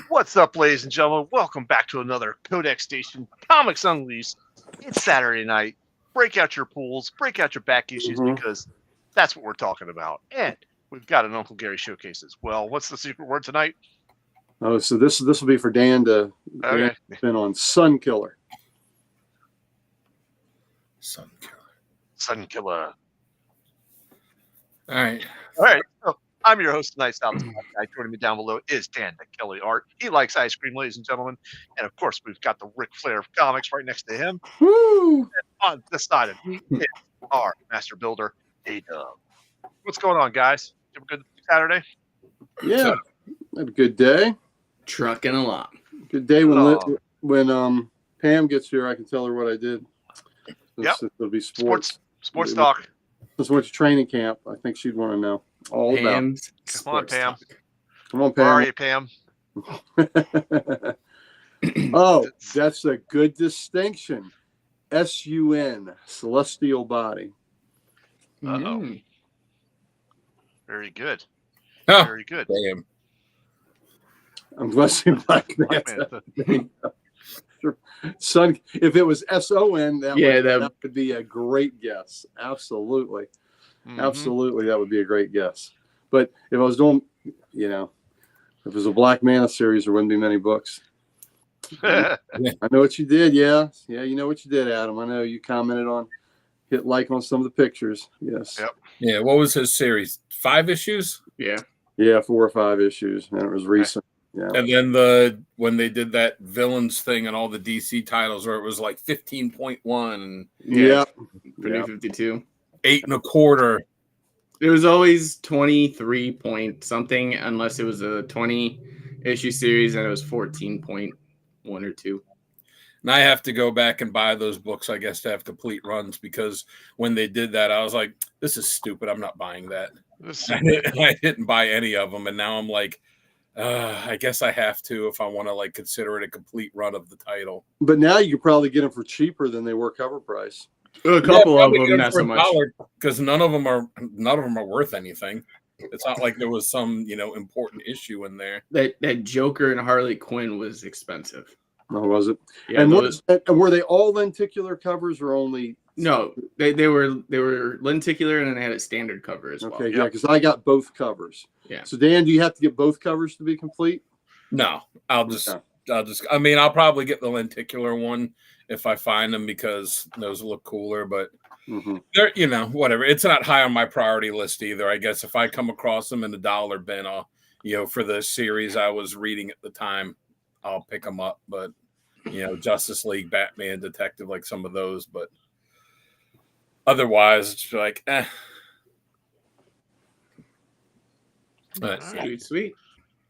What's up, ladies and gentlemen? Welcome back to another Codex Station Comics Unleashed. It's Saturday night. Break out your pools, break out your back issues, because that's what we're talking about. And we've got an Uncle Gary showcase as well. What's the secret word tonight? Oh, so this will be for Dan to spin on Sun Killer. Sun Killer. Sun Killer. All right. So, I'm your host tonight, Salvador. Joining me down below is Dan the Kelly Art. He likes ice cream, ladies and gentlemen. And of course, we've got the Ric Flair of comics right next to him. Woo! And on this side of me is our master builder, A-Dub. What's going on, guys? Have a good Saturday? Yeah, had a good day. Trucking along. Good day when Pam gets here. I can tell her what I did. It'll be sports talk. Since we went to training camp, I think she'd want to know all Pam's about. Come on, Pam. Talk. Come on, Pam. Where are you, Pam? Oh, that's a good distinction. SUN, celestial body. Uh-oh. Very good. Oh, Very good. damn. I'm blessing Black Manta. Sun. If it was SON, that would be a great guess. Absolutely. Absolutely, that would be a great guess. But if I was doing, if it was a Black Manta series, there wouldn't be many books. I know what you did. Yeah, you know what you did, Adam. I know you commented on, hit like on some of the pictures. Yes. Yep. Yeah. What was his series? 5 issues? Yeah. Yeah, 4 or 5 issues, and it was recent. Yeah. And then when they did that villains thing and all the DC titles where it was like 15.1. Yeah. For New 52. 8 1/4. It was always 23 point something, unless it was a 20 issue series and it was 14.1 or 2. And I have to go back and buy those books, I guess, to have complete runs, because when they did that, I was like, this is stupid. I'm not buying that. I didn't buy any of them. And now I'm like, I guess I have to if I want to consider it a complete run of the title. But now you could probably get them for cheaper than they were cover price. A couple of them, not so much. Because none of them are worth anything. It's not like there was some important issue in there. That Joker and Harley Quinn was expensive. Oh, was it? Yeah, and were they all lenticular covers or only? No, they were lenticular, and then they had a standard cover as well. Okay, yeah, because I got both covers. Yeah. So Dan, do you have to get both covers to be complete? No, I'll probably get the lenticular one if I find them, because those look cooler, but they're, whatever. It's not high on my priority list either. I guess if I come across them in the dollar bin, I'll, for the series I was reading at the time, I'll pick them up. But, Justice League, Batman, Detective, like some of those, but otherwise it's like, eh. But, Sweet.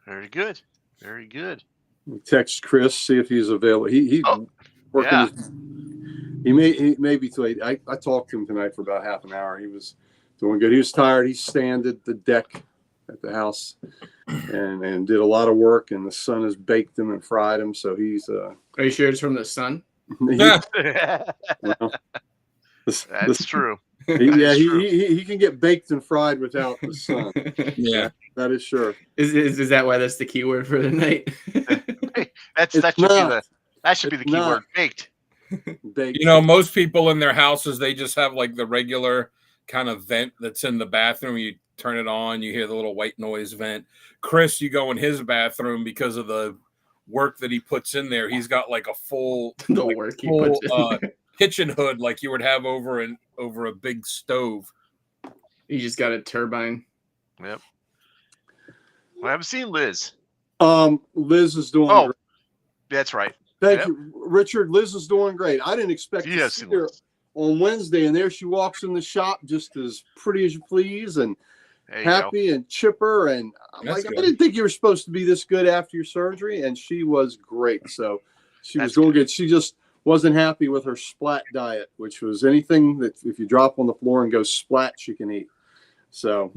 Very good. Very good. Text Chris, see if he's available. He's working. Yeah. He may be too late. I talked to him tonight for about half an hour. He was doing good. He was tired. He sanded the deck at the house and did a lot of work. And the sun has baked him and fried him. So he's. Are you sure it's from the sun? That's true. He can get baked and fried without the sun. Yeah, that is sure. Is that why that's the key word for the night? That should be the key word. Baked. Most people in their houses, they just have the regular kind of vent that's in the bathroom. You turn it on, you hear the little white noise vent. Chris, you go in his bathroom because of the work that he puts in there. He's got a full kitchen hood like you would have over a big stove. You just got a turbine. Yep. Well, I haven't seen Liz. Liz is doing great. That's right. Thank you, Richard. Liz is doing great. I didn't expect to see her on Wednesday, and there she walks in the shop just as pretty as you please and happy and chipper. And I'm I didn't think you were supposed to be this good after your surgery, and she was great. So she was doing good. She just wasn't happy with her splat diet, which was anything that if you drop on the floor and go splat, she can eat. So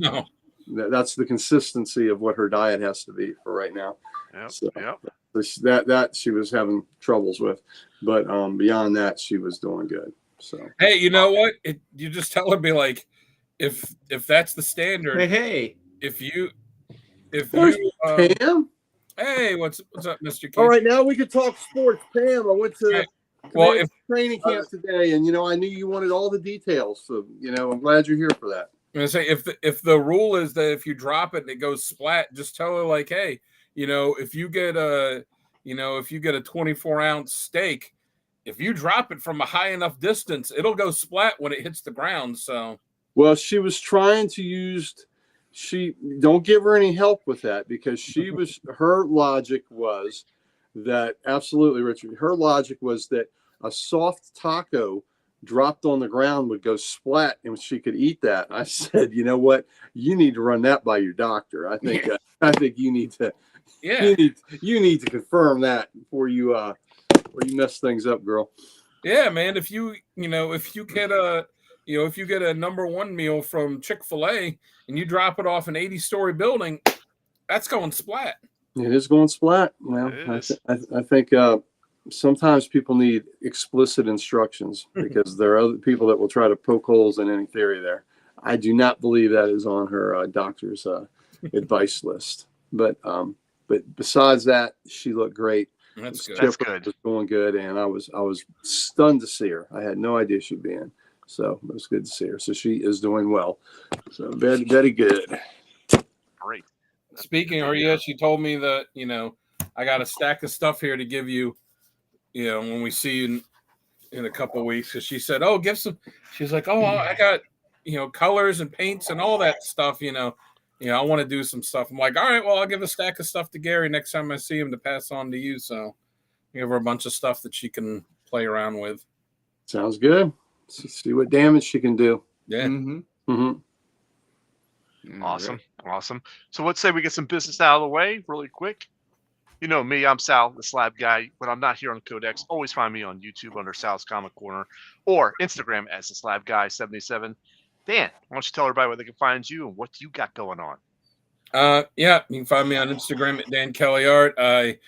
that's the consistency of what her diet has to be for right now. Yep. So, that she was having troubles with, but beyond that, she was doing good. So hey, you know what? You just tell her, be like, if that's the standard. Hey, if you Pam, Hey, what's up, Mr. Keith? All right, now we can talk sports. Pam, I went to training camp today, and I knew you wanted all the details. So I'm glad you're here for that. I'm gonna say if the rule is that if you drop it and it goes splat, just tell her like, hey, if you get a 24-ounce steak, if you drop it from a high enough distance, it'll go splat when it hits the ground. So, well, she was trying to use. She don't give her any help with that because her logic was that absolutely, Richard. Her logic was that a soft taco dropped on the ground would go splat and she could eat that. I said, you know what? You need to run that by your doctor. I think you need to. Yeah. You need to confirm that before you mess things up, girl. Yeah, man. If you get a number one meal from Chick-fil-A and you drop it off an 80-story building, that's going splat. It is going splat. Well, I think sometimes people need explicit instructions because there are other people that will try to poke holes in any theory there. I do not believe that is on her doctor's advice list. But besides that, she looked great. That's good. That's good. It was going good, and I was stunned to see her. I had no idea she'd be in. So it was good to see her. So she is doing well. So very, very good. Great. Speaking of her, she told me that, I got a stack of stuff here to give you, when we see you in a couple of weeks. Because she said, oh, give some. She's like, oh, I got, colors and paints and all that stuff, I want to do some stuff. I'm like, all right, well, I'll give a stack of stuff to Gary next time I see him to pass on to you. So give her a bunch of stuff that she can play around with. Sounds good. See what damage she can do. Yeah. Awesome. Awesome. So let's say we get some business out of the way really quick. You know me, I'm Sal, the Slab Guy. When I'm not here on Codex, always find me on YouTube under Sal's Comic Corner or Instagram as the Slab Guy 77. Dan, why don't you tell everybody where they can find you and what you got going on? You can find me on Instagram at Dan Kelly Art. I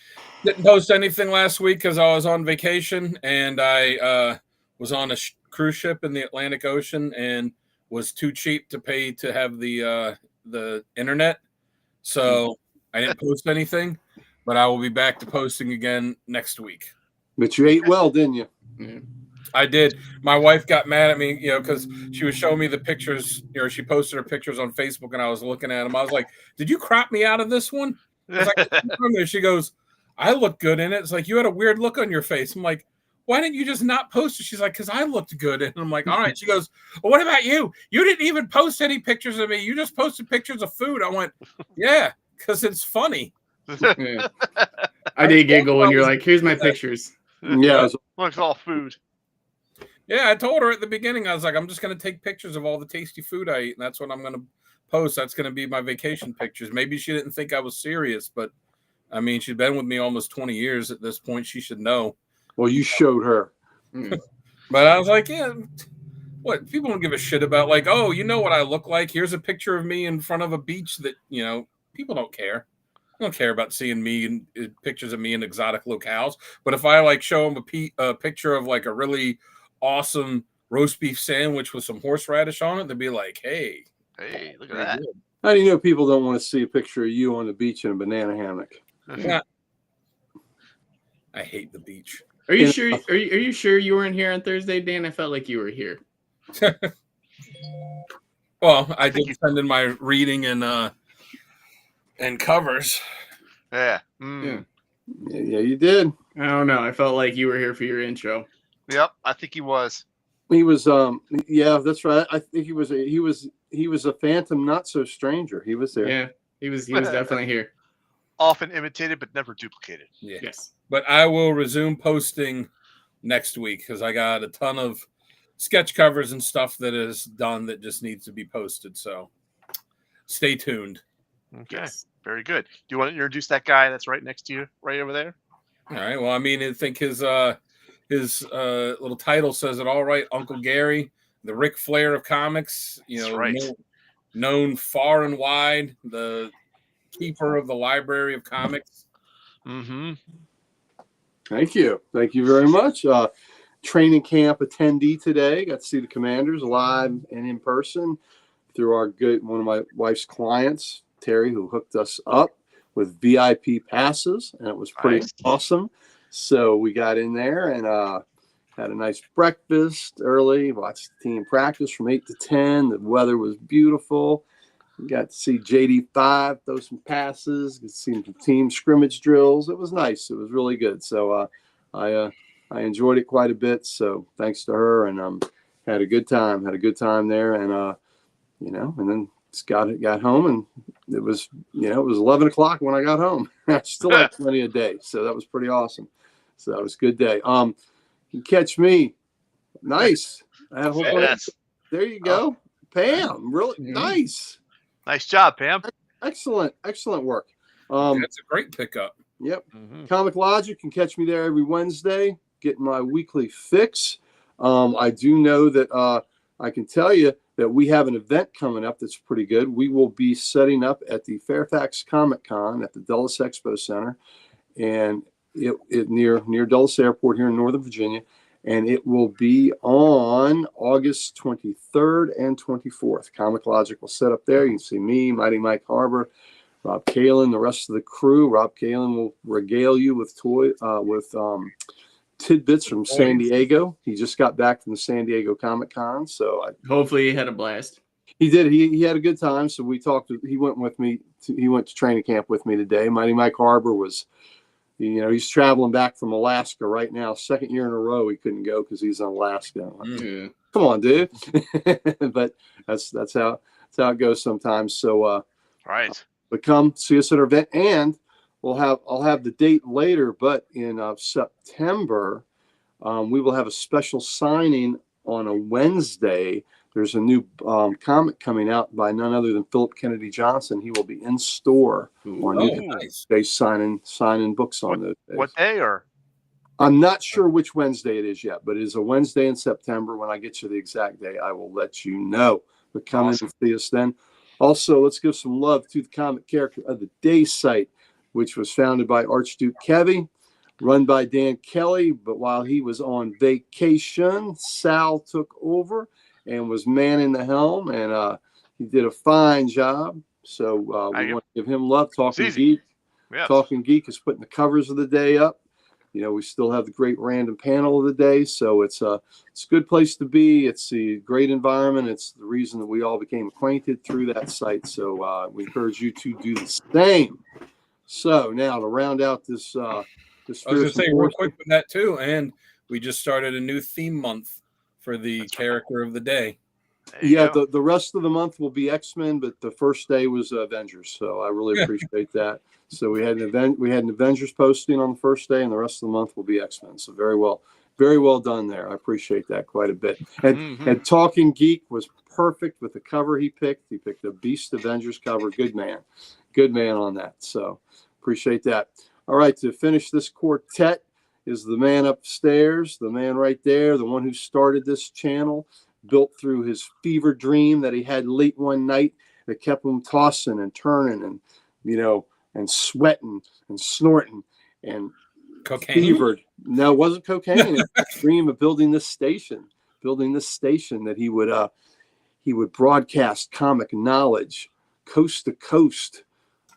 didn't post anything last week because I was on vacation and I was on a cruise ship in the Atlantic Ocean and was too cheap to pay to have the internet. So I didn't post anything, but I will be back to posting again next week. But you ate well, didn't you? Yeah. I did. My wife got mad at me, because she was showing me the pictures. She posted her pictures on Facebook, and I was looking at them. I was like, "Did you crop me out of this one?" I was like, she goes, "I look good in it." It's like you had a weird look on your face. I'm like, "Why didn't you just not post it?" She's like, "Because I looked good." And I'm like, "All right." She goes, "Well, what about you? You didn't even post any pictures of me. You just posted pictures of food." I went, "Yeah, because it's funny." Yeah. I did giggle when you're like, "Here's my pictures." Yeah, looks all food. Yeah, I told her at the beginning, I was like, I'm just going to take pictures of all the tasty food I eat, and that's what I'm going to post. That's going to be my vacation pictures. Maybe she didn't think I was serious, but, I mean, she's been with me almost 20 years at this point. She should know. Well, you showed her. But I was like, yeah, what? People don't give a shit about, like, oh, you know what I look like? Here's a picture of me in front of a beach that, people don't care. They don't care about seeing me and pictures of me in exotic locales. But if I, show them a picture of, a really awesome roast beef sandwich with some horseradish on it, they'd be like, hey, look at that. How do you know people don't want to see a picture of you on the beach in a banana hammock? Yeah. I hate the beach. Are you sure? Are you sure you weren't here on Thursday, Dan? I felt like you were here. Well, I did send in my reading and covers. Yeah. Yeah, you did. I don't know. I felt like you were here for your intro. Yep, I think he was. He was. Yeah, that's right. I think he was a phantom, not so stranger. He was there. Yeah, he was definitely here. Often imitated, but never duplicated. Yeah. Yes. But I will resume posting next week because I got a ton of sketch covers and stuff that is done that just needs to be posted. So stay tuned. Okay. Yes. Very good. Do you want to introduce that guy that's right next to you, right over there? All right. Well, I mean, I think his little title says it all right. Uncle Gary, the Ric Flair of comics, right. known far and wide, the keeper of the Library of Comics. Mm-hmm. Thank you very much. Training camp attendee today. Got to see the Commanders live and in person through one of my wife's clients, Terry, who hooked us up. with VIP passes, and it was pretty awesome. So we got in there and had a nice breakfast early, watched the team practice from 8 to 10. The weather was beautiful. We got to see JD5 throw some passes, got to see some team scrimmage drills. It was nice. It was really good. So I enjoyed it quite a bit. So thanks to her, and had a good time. Had a good time there, and and then just got home, and it was 11 o'clock when I got home. I still had plenty of day, so that was pretty awesome. So that was a good day. You catch me. Nice. I had a whole bunch. There you go. Pam, really nice. Nice job, Pam. Excellent work. That's a great pickup. Yep. Comic Logic can catch me there every Wednesday, getting my weekly fix. I do know that I can tell you that we have an event coming up that's pretty good. We will be setting up at the Fairfax Comic Con at the Dulles Expo Center, and it near Dulles Airport here in Northern Virginia. And it will be on August 23rd and 24th. Comic Logic will set up there. You can see me, Mighty Mike Harbor, Rob Kalin, the rest of the crew. Rob Kalin will regale you with tidbits from San Diego. He just got back from the San Diego Comic Con, so hopefully he had a blast. He did. He had a good time. So we talked. He went with me. He went to training camp with me today. Mighty Mike Harbor was. He's traveling back from Alaska right now. Second year in a row he couldn't go because he's in Alaska. Come on, dude. But that's how it goes sometimes. So but come see us at our event, and I'll have the date later. But in September, we will have a special signing on a Wednesday. There's a new comic coming out by none other than Philip Kennedy Johnson. He will be in store on nice. Day signing books on those days. What day or? I'm not sure which Wednesday it is yet, but it is a Wednesday in September. When I get you the exact day, I will let you know. But come in and see us then. Also, let's give some love to the Comic Character of the Day site, which was founded by Archduke Kevy, run by Dan Kelly. But while he was on vacation, Sal took over and was manning the helm, and he did a fine job. So we want to give him love. Talking Geek. Yes. Talking Geek is putting the covers of the day up. We still have the great random panel of the day. So it's a good place to be. It's a great environment. It's the reason that we all became acquainted through that site. So we encourage you to do the same. So now to round out this I was going to say real quick with that too, and we just started a new theme month for the character of the day. Yeah, the rest of the month will be X-Men, but the first day was Avengers. So I really appreciate that. So we had an Avengers posting on the first day, and the rest of the month will be X-Men. So very well done there. I appreciate that quite a bit. And Talking Geek was perfect with the cover he picked. He picked the Beast Avengers cover. Good man on that. So appreciate that. All right, to finish this quartet is the man upstairs, the man right there, the one who started this channel, built through his fever dream that he had late one night that kept him tossing and turning and, and sweating and snorting and cocaine. Fevered. No, it wasn't cocaine. It was a dream of building this station that he would broadcast comic knowledge coast to coast,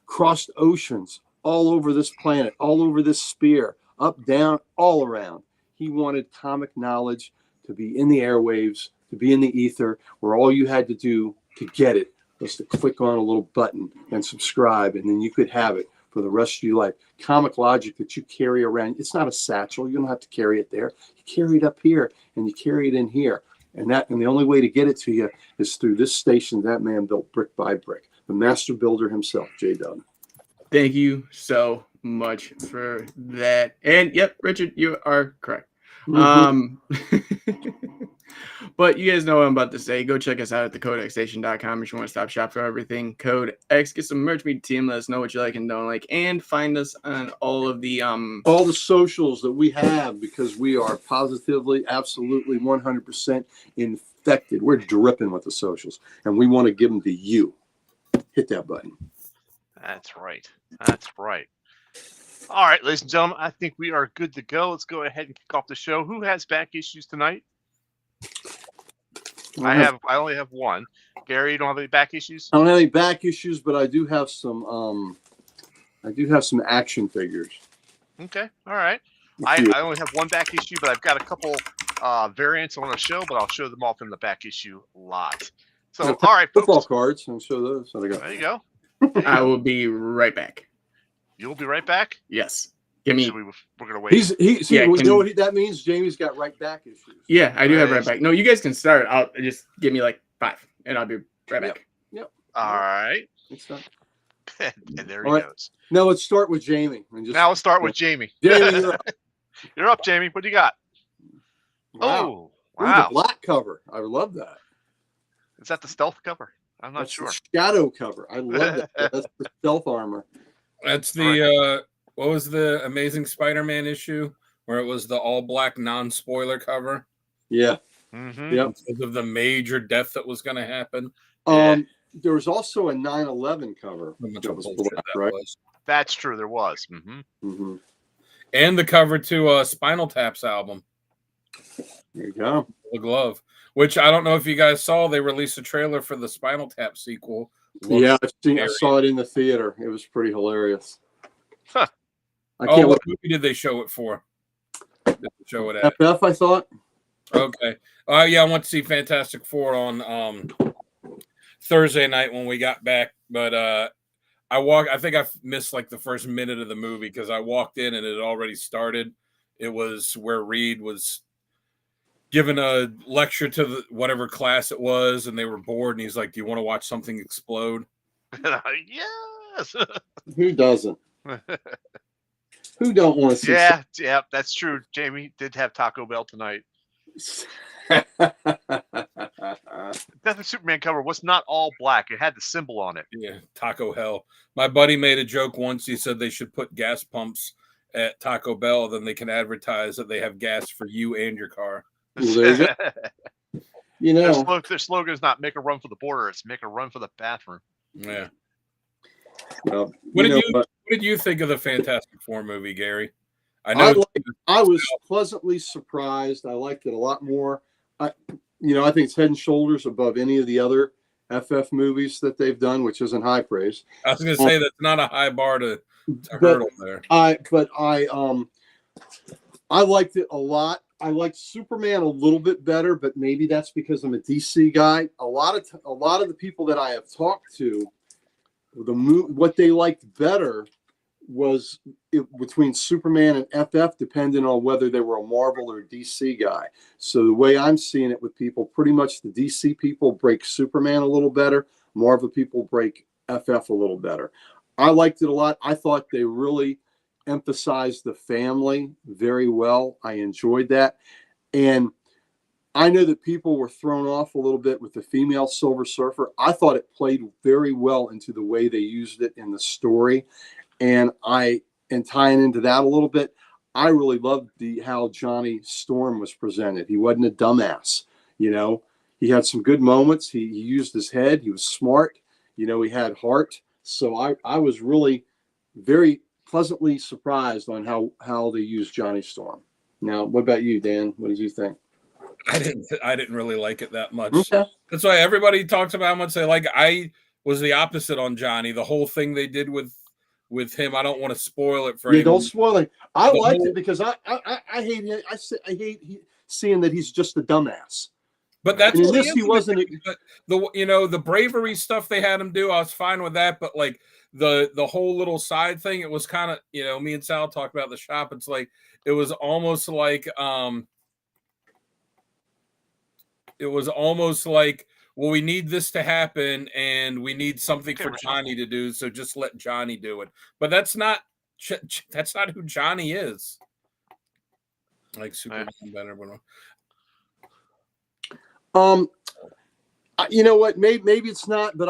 crossed oceans, all over this planet, all over this sphere, up, down, all around. He wanted comic knowledge to be in the airwaves, to be in the ether, where all you had to do to get it was to click on a little button and subscribe, and then you could have it for the rest of your life. Comic Logic that you carry around, it's not a satchel. You don't have to carry it there. You carry it up here, and you carry it in here. And the only way to get it to you is through this station that man built brick by brick. The master builder himself, J-Dub. Thank you so much for that. And yep, Richard, you are correct. But you guys know what I'm about to say. Go check us out at thecodexstation.com if you want to stop shop for everything. Code X, get some merch, meet the team, let us know what you like and don't like, and find us on all the socials that we have, because we are positively, absolutely 100% infected. We're dripping with the socials, and we want to give them to you. Hit that button. That's right. All right, ladies and gentlemen, I think we are good to go. Let's go ahead and kick off the show. Who has back issues tonight? I only have one. Gary, you don't have any back issues? I don't have any back issues, but I do have some I do have some action figures. Okay, all right. I only have one back issue, but I've got a couple variants I want to show, but I'll show them off in the back issue lot. So, all right, football folks. cards. I'll show those. There you go. I will be right back. You'll be right back? Yes. Give me. We're gonna wait. You know what that means? Jamie's got right back issues. Yeah, I do have right back. No, you guys can start. I'll just give me like 5, and I'll be right back. Yep. All right. And there he goes. Now let's start with Jamie. Now let's start with Jamie. Jamie, you're up. You're up, Jamie. What do you got? Wow. Oh, wow. The black cover. I love that. Is that the stealth cover? I'm not That's sure. The shadow cover. I love that. That's the stealth armor. That's the what was the Amazing Spider-Man issue where it was the all black non-spoiler cover? Yeah. Mm-hmm. Yep. Because of the major death that was going to happen. There was also a 9/11 cover. That was black, right? That's true. There was. Mm-hmm. Mm-hmm. And the cover to Spinal Tap's album. There you go. The glove, which I don't know if you guys saw. They released a trailer for the Spinal Tap sequel. Yeah, I saw it in the theater. It was pretty hilarious. Huh. What movie did they show it for? Did they show it at FF, I thought. Okay. Yeah, I went to see Fantastic Four on Thursday night when we got back, but I think I missed like the first minute of the movie because I walked in and it had already started. It was where Reed was giving a lecture to whatever class it was, and they were bored, and he's like, "Do you want to watch something explode?" Yes. Who doesn't? Who don't want to see? Yeah, that's true. Jamie did have Taco Bell tonight. Death of Superman cover was not all black. It had the symbol on it. Yeah, Taco Hell. My buddy made a joke once. He said they should put gas pumps at Taco Bell, then they can advertise that they have gas for you and your car. Well, there you go. You know, their slogan is not "make a run for the border"; it's "make a run for the bathroom." Yeah. Well, what did you think of the Fantastic Four movie, Gary? I was pleasantly surprised. I liked it a lot more. I think it's head and shoulders above any of the other FF movies that they've done, which isn't high praise. I was going to say that's not a high bar to hurdle there. I liked it a lot. I liked Superman a little bit better, but maybe that's because I'm a DC guy. A lot of the people that I have talked to, what they liked better was between Superman and FF, depending on whether they were a Marvel or DC guy. So the way I'm seeing it with people, pretty much the DC people break Superman a little better. Marvel people break FF a little better. I liked it a lot. I thought they really emphasized the family very well. I enjoyed that. And I know that people were thrown off a little bit with the female Silver Surfer. I thought it played very well into the way they used it in the story. And tying into that a little bit, I really loved how Johnny Storm was presented. He wasn't a dumbass, He had some good moments. He used his head. He was smart. He had heart. So I was really very pleasantly surprised on how they used Johnny Storm. Now, what about you, Dan? What did you think? I didn't really like it that much. Okay. That's why everybody talks about how much they like. I was the opposite on Johnny. The whole thing they did with him, I don't want to spoil it for anyone. Don't spoil it. I liked it because I hate it. I hate seeing that he's just a dumbass. But that's in this he wasn't. The bravery stuff they had him do, I was fine with that. But like the whole little side thing, it was kind of me and Sal talked about the shop. It's like it was almost like well, we need this to happen, and we need something for Johnny to do. So just let Johnny do it. But that's not who Johnny is. Like Superman better, but. You know what? Maybe it's not, but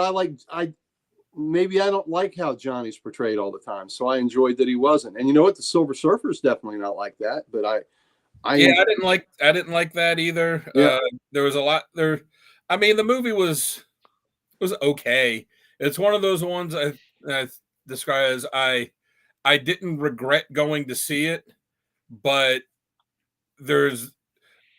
maybe I don't like how Johnny's portrayed all the time. So I enjoyed that he wasn't. And you know what? The Silver Surfer is definitely not like that. But I didn't like that either. Yeah. There was a lot there. I mean, the movie was okay. It's one of those ones I describe as I didn't regret going to see it, but there's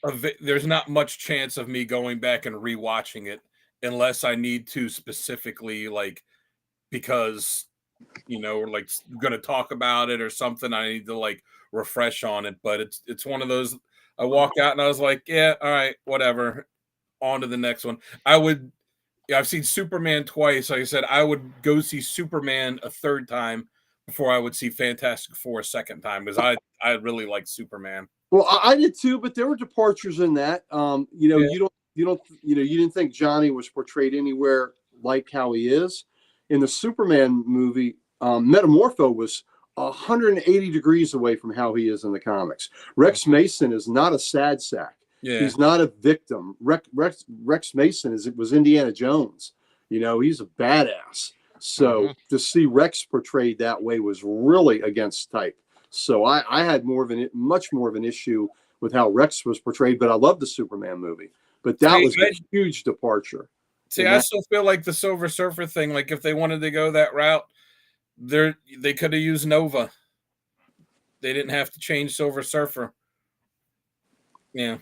not much chance of me going back and rewatching it unless I need to specifically, like, because we're like going to talk about it or something, I need to like refresh on it. But it's one of those. I walked out and I was like, yeah, all right, whatever. On to the next one. I've seen Superman twice. Like I said, I would go see Superman a third time before I would see Fantastic Four a second time, because I really like Superman. Well, I did too, but there were departures in that. You didn't think Johnny was portrayed anywhere like how he is in the Superman movie. Metamorpho was 180 degrees away from how he is in the comics. Rex Mason is not a sad sack. Yeah. He's not a victim. Rex Mason was Indiana Jones. He's a badass. So to see Rex portrayed that way was really against type. So I had much more of an issue with how Rex was portrayed, but I love the Superman movie. But that was a huge departure. See, I still feel like the Silver Surfer thing, like if they wanted to go that route, they could have used Nova. They didn't have to change Silver Surfer. Yeah.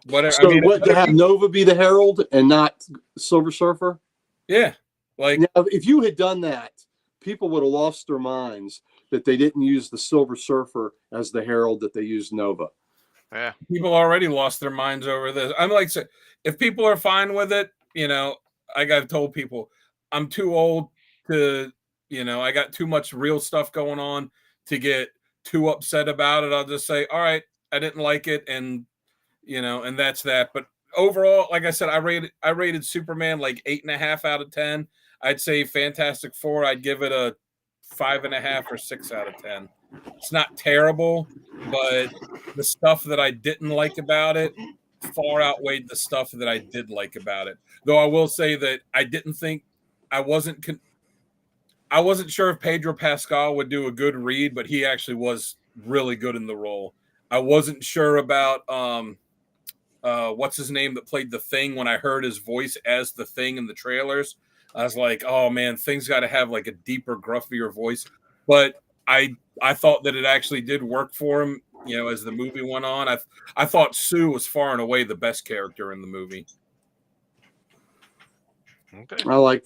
Whatever. So to have Nova be the Herald and not Silver Surfer? Yeah. Like now, if you had done that, people would have lost their minds that they didn't use the Silver Surfer as the Herald, that they used Nova. Yeah. People already lost their minds over this. I'm like, if people are fine with it, I've told people I'm too old to, I got too much real stuff going on to get too upset about it. I'll just say, all right, I didn't like it. And, and that's that. But overall, like I said, I rated Superman like 8.5 out of 10. I'd say Fantastic Four, I'd give it a 5.5 or 6 out of 10. It's not terrible, but the stuff that I didn't like about it far outweighed the stuff that I did like about it. Though I will say that I wasn't sure if Pedro Pascal would do a good Reed, but he actually was really good in the role. I wasn't sure about what's his name that played the Thing. When I heard his voice as the Thing in the trailers, I was like, oh man, Thing's got to have like a deeper, gruffier voice. But I thought that it actually did work for him, as the movie went on. I thought Sue was far and away the best character in the movie. Okay. I like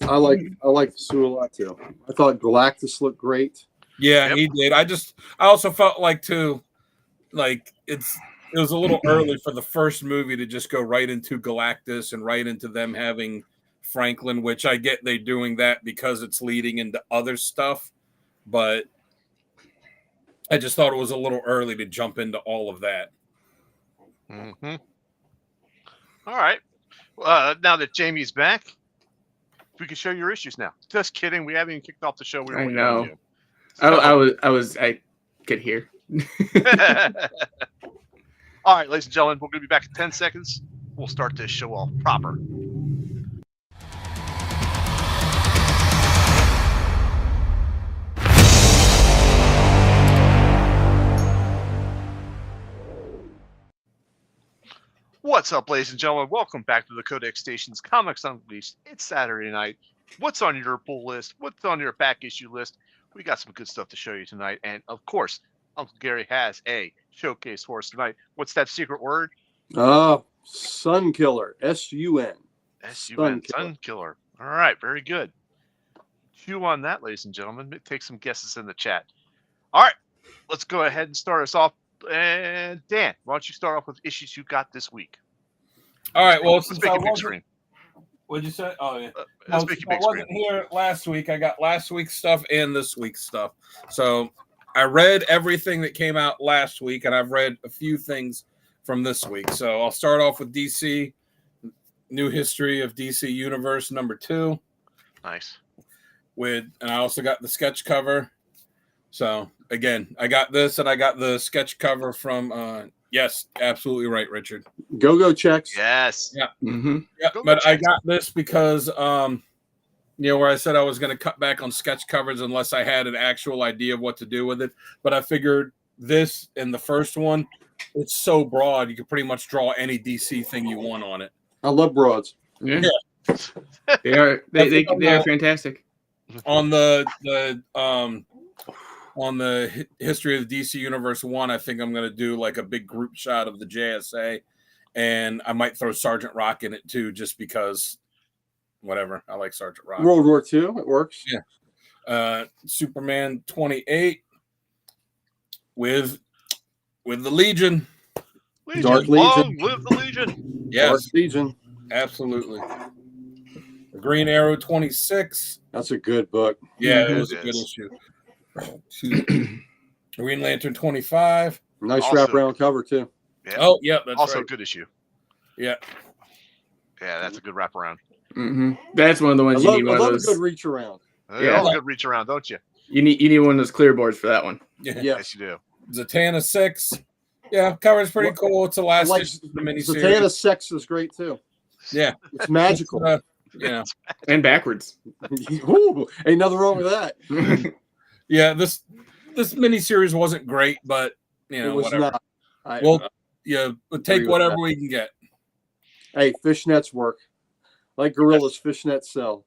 Sue a lot too. I thought Galactus looked great. Yeah, He did. I also felt like too, like it was a little early for the first movie to just go right into Galactus and right into them having Franklin, which I get they're doing that because it's leading into other stuff, but I just thought it was a little early to jump into all of that. Mm-hmm. All right. Now that Jamie's back, we can show your issues now. Just kidding. We haven't even kicked off the show. I know. I could hear. All right, ladies and gentlemen, we're going to be back in 10 seconds. We'll start this show off proper. What's up, ladies and gentlemen? Welcome back to the Codex Station's Comics Unleashed. It's Saturday night. What's on your pull list? What's on your back issue list? We got some good stuff to show you tonight. And, of course, Uncle Gary has a showcase for us tonight. What's that secret word? Sun Killer. S-U-N. S-U-N. Sun Killer. All right, very good. Chew on that, ladies and gentlemen. Take some guesses in the chat. All right, let's go ahead and start us off. And Dan, why don't you start off with issues you got this week? All right. Well, let's make it big screen. What'd you say? Oh yeah. Let's make it big screen. I wasn't here last week. I got last week's stuff and this week's stuff. So I read everything that came out last week, and I've read a few things from this week. So I'll start off with DC, New History of DC Universe #2. Nice. And I also got the sketch cover. So again, I got this, and I got the sketch cover from. Yes, absolutely right, Richard. Go checks. Yes. Yeah. Mm-hmm. Yeah. But I got this because, where I said I was going to cut back on sketch covers unless I had an actual idea of what to do with it. But I figured this and the first one, it's so broad, you can pretty much draw any DC thing you want on it. I love broads. Yeah. they are fantastic. On the history of the DC Universe 1, I think I'm going to do like a big group shot of the JSA, and I might throw Sergeant Rock in it too, just because, whatever. I like Sergeant Rock. World War II, it works. Yeah. Superman 28 with the Legion. Dark Legion. Long live the Legion. Yes. Dark Legion. Absolutely. Green Arrow 26. That's a good book. Yeah, it was a good issue. Green Lantern 25. Nice wraparound cover too. Yeah. Oh, yeah, that's also right. a good issue. Yeah. Yeah, that's a good wraparound. That's one of the ones you need. I love a good reach around. Yeah, love a good reach around, don't you? You need one of those clear boards for that one. Yeah. Yes, you do. Zatanna 6. Yeah, cover's pretty cool. It's the last issue of the miniseries. Zatanna 6 is great too. Yeah. It's magical. Yeah. And backwards. Ooh, ain't nothing wrong with that. Yeah, this miniseries wasn't great, but it was whatever. Not. We'll take whatever we can get. Hey, fishnets work. Like gorillas, fishnets sell.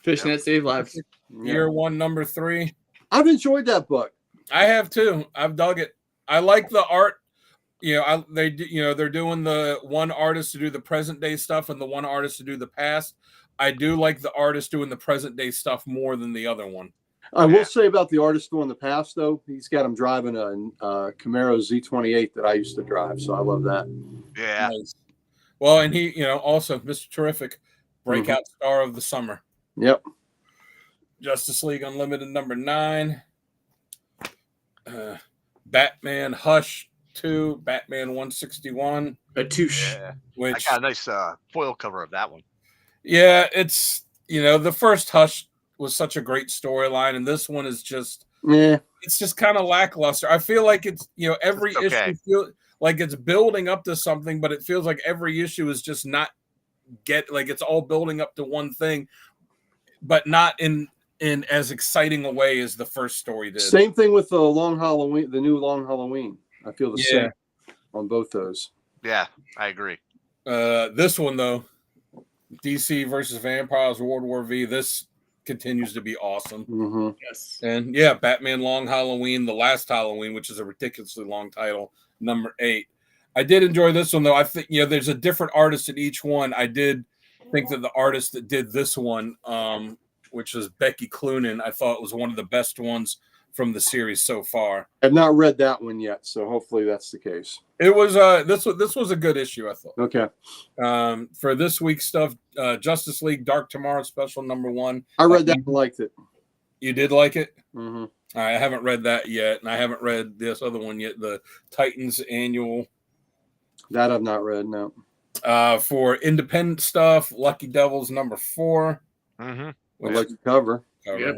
Fishnet save lives. Year 1, number 3. I've enjoyed that book. I have too. I've dug it. I like the art. They're doing the one artist to do the present day stuff and the one artist to do the past. I do like the artist doing the present day stuff more than the other one. I will say about the artist doing the past, though, he's got him driving a Camaro Z28 that I used to drive, so I love that. Yeah. Nice. Well, and he, also Mr. Terrific, breakout star of the summer. Yep. Justice League Unlimited number 9. Batman Hush 2, Batman 161. A touche. Yeah. Which I got a nice foil cover of that one. Yeah, it's the first Hush was such a great storyline, and this one is just it's just kind of lackluster. I feel like it's every issue feel like it's building up to something, but it feels like every issue is just not it's all building up to one thing, but not in as exciting a way as the first story did. Same thing with the Long Halloween, the new Long Halloween. I feel the same on both those. Yeah, I agree. This one though, DC versus Vampires World War V. This continues to be awesome. Yes. And Batman Long Halloween, The Last Halloween, which is a ridiculously long title, number 8. I did enjoy this one though. I think there's a different artist in each one. I did think that the artist that did this one, which was Becky Cloonan, I thought was one of the best ones from the series so far. I've not read that one yet, so hopefully that's the case. It was this was a good issue, I thought. Okay. For this week's stuff, Justice League Dark Tomorrow special number 1. I read that and liked it. You did like it? Mm-hmm. I haven't read that yet, and I haven't read this other one yet, the Titans Annual. That I've not read, no. For independent stuff, Lucky Devils number 4. I like the cover. Yep.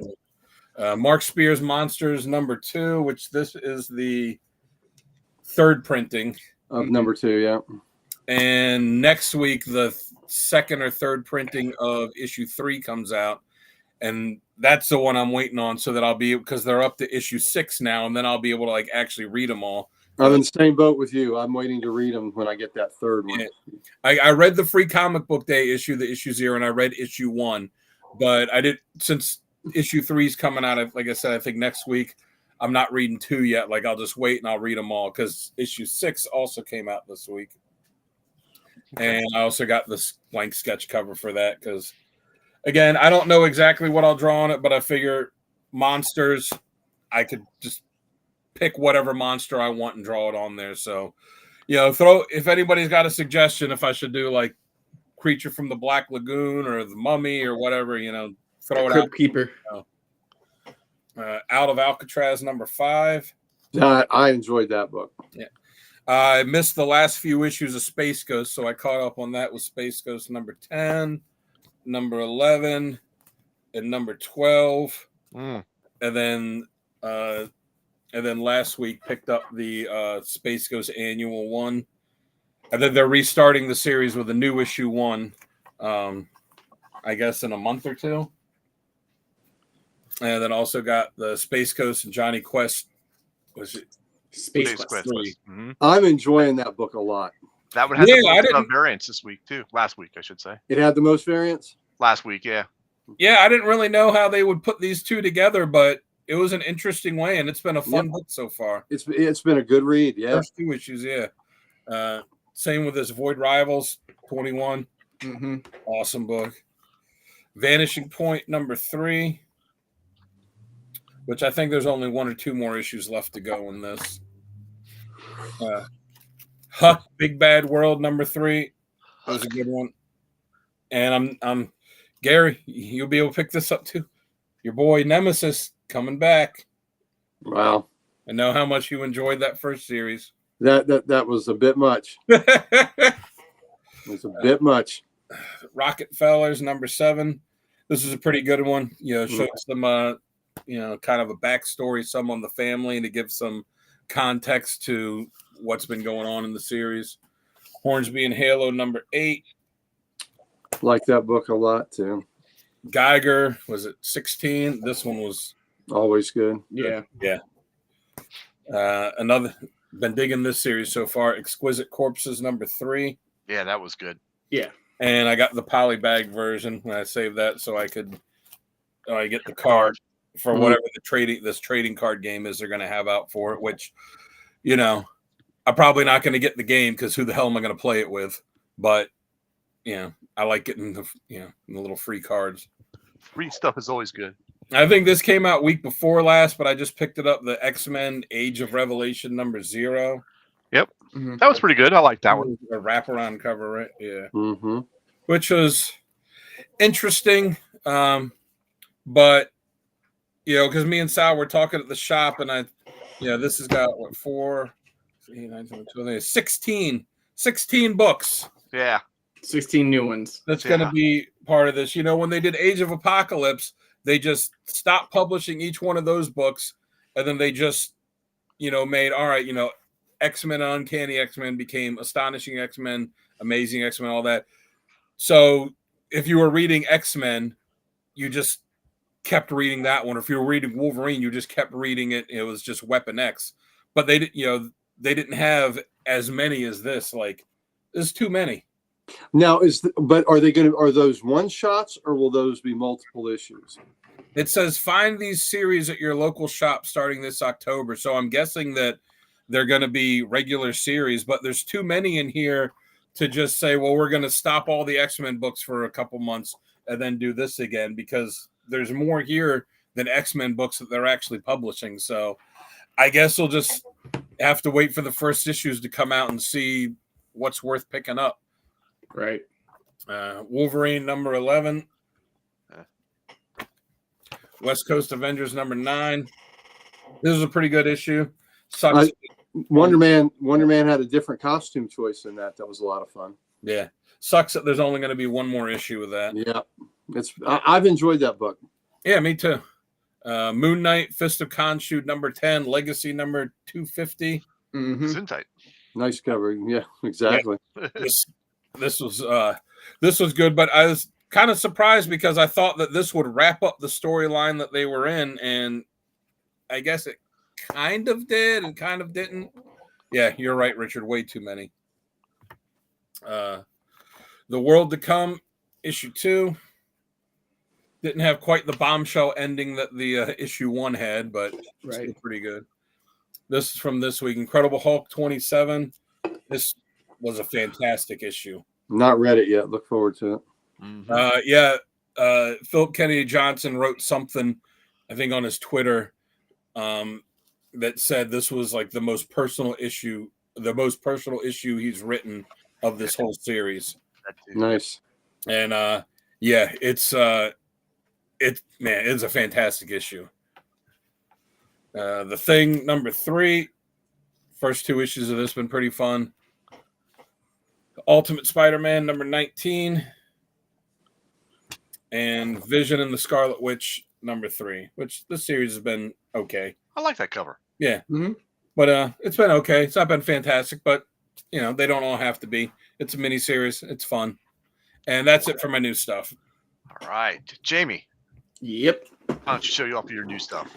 Mark Spears Monsters number 2, which this is the 3rd printing of number 2, yeah. And next week, the 2nd or 3rd printing of issue 3 comes out, and that's the one I'm waiting on, so that I'll be, because they're up to issue 6 now, and then I'll be able to actually read them all. I'm in the same boat with you. I'm waiting to read them when I get that 3rd one. Yeah. I read the Free Comic Book Day issue, the issue 0, and I read issue 1, but I did, since issue 3 is coming out, like I said, I think next week, I'm not reading 2 yet. I'll just wait and I'll read them all, because issue 6 also came out this week. And I also got this blank sketch cover for that, because again, I don't know exactly what I'll draw on it, but I figure monsters, I could just pick whatever monster I want and draw it on there. So, if anybody's got a suggestion, if I should do like Creature from the Black Lagoon or the Mummy or whatever, throw it out. Keeper. Out of Alcatraz number 5. I enjoyed that book. Yeah. I missed the last few issues of Space Ghost, so I caught up on that with Space Ghost number 10, number 11, and number 12. And then last week picked up the Space Ghost Annual 1. And then they're restarting the series with a new issue 1, I guess in a month or 2. And then also got the Space Ghost and Johnny Quest. Was it Space Quest 3? I'm enjoying that book a lot. That one had the most variants this week too. Last week, I should say. It had the most variants? Last week, yeah. Yeah, I didn't really know how they would put these two together, but it was an interesting way, and it's been a fun book so far. It's been a good read, yeah. First 2 issues, yeah. Same with this Void Rivals 21. Awesome book. Vanishing Point number 3. which I think there's only 1 or 2 more issues left to go in this. Huck, Big Bad World #3 was a good one. And I'm Gary, you'll be able to pick this up too. Your boy Nemesis coming back. Wow. I know how much you enjoyed that first series. That was a bit much. It was a bit much. Rocket Fellers #7. This is a pretty good one. Showed some kind of a backstory, some on the family, to give some context to what's been going on in the series. Hornsby and Halo #8. Like that book a lot too. Geiger, was it 16? This one was always good. Yeah. Another, been digging this series so far. Exquisite Corpses #3. Yeah, that was good. Yeah. And I got the polybag version when I saved that so I could get the card for whatever this trading card game is they're going to have out for it, which, I'm probably not going to get the game because who the hell am I going to play it with? But, I like getting the little free cards. Free stuff is always good. I think this came out week before last, but I just picked it up, the X-Men Age of Revelation #0. Yep. That was pretty good. I like that one. A wraparound cover, right? Yeah. Mm-hmm. Which was interesting. But, because me and Sal were talking at the shop, and this has got, 16 books. Yeah. 16 new ones. That's going to be part of this. When they did Age of Apocalypse, they just stopped publishing each one of those books, and then they just, made, all right, X-Men, Uncanny X-Men became Astonishing X-Men, Amazing X-Men, all that. So if you were reading X-Men, you just kept reading that one. Or if you were reading Wolverine, you just kept reading it. It was just Weapon X. But they didn't have as many as this. Like, there's too many. Now are those one shots or will those be multiple issues? It says find these series at your local shop starting this October. So I'm guessing that they're going to be regular series, but there's too many in here to just say, well, we're going to stop all the X-Men books for a couple months and then do this again, because there's more here than X-Men books that they're actually publishing. So I guess we'll just have to wait for the first issues to come out and see what's worth picking up. Right. Wolverine #11. West Coast Avengers #9. This is a pretty good issue. Sucks. Wonder Man had a different costume choice in that. That was a lot of fun. Yeah. Sucks that there's only going to be one more issue of that. Yeah. I've enjoyed that book. Yeah, me too. Moon Knight, Fist of Khonshu #10, Legacy #250. Zintight. Nice cover. Yeah, exactly. Yeah. This was good, but I was kind of surprised because I thought that this would wrap up the storyline that they were in, and I guess it kind of did and kind of didn't. Yeah, you're right, Richard. Way too many. The World to Come, issue 2. Didn't have quite the bombshell ending that the issue 1 had, but still pretty good. This is from this week. Incredible Hulk 27. This was a fantastic issue. Not read it yet. Look forward to it. Philip Kennedy Johnson wrote something, I think, on his Twitter that said this was like the most personal issue he's written of this whole series. Nice. And it's a fantastic issue. The Thing #3. First 2 issues of this been pretty fun. Ultimate Spider-Man #19. And Vision and the Scarlet Witch #3, which this series has been okay. I like that cover. Yeah. But it's been okay. It's not been fantastic, but they don't all have to be. It's a mini series. It's fun. And that's it for my new stuff. All right. Jamie. Yep. Why don't you show you off your new stuff?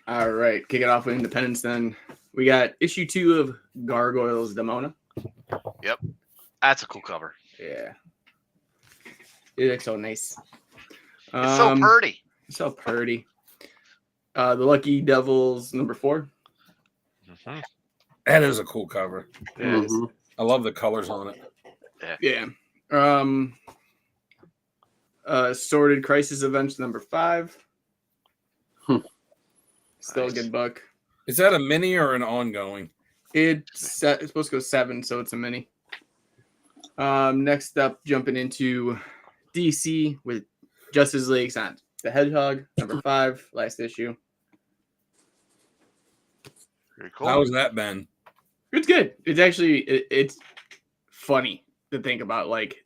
All right. Kick it off with Independence then. We got issue 2 of Gargoyles Demona. Yep. That's a cool cover. Yeah. It looks so nice. It's so pretty. So pretty. The Lucky Devils #4. That is a cool cover. Mm-hmm. I love the colors on it. Yeah. Sorted Crisis Events #5. Still a good book. Is that a mini or an ongoing? It's supposed to go 7, so it's a mini. Next up, jumping into DC with Justice League on the Hedgehog, number 5, last issue. Very cool. How was that, Ben? It's good. It's actually it's funny to think about, like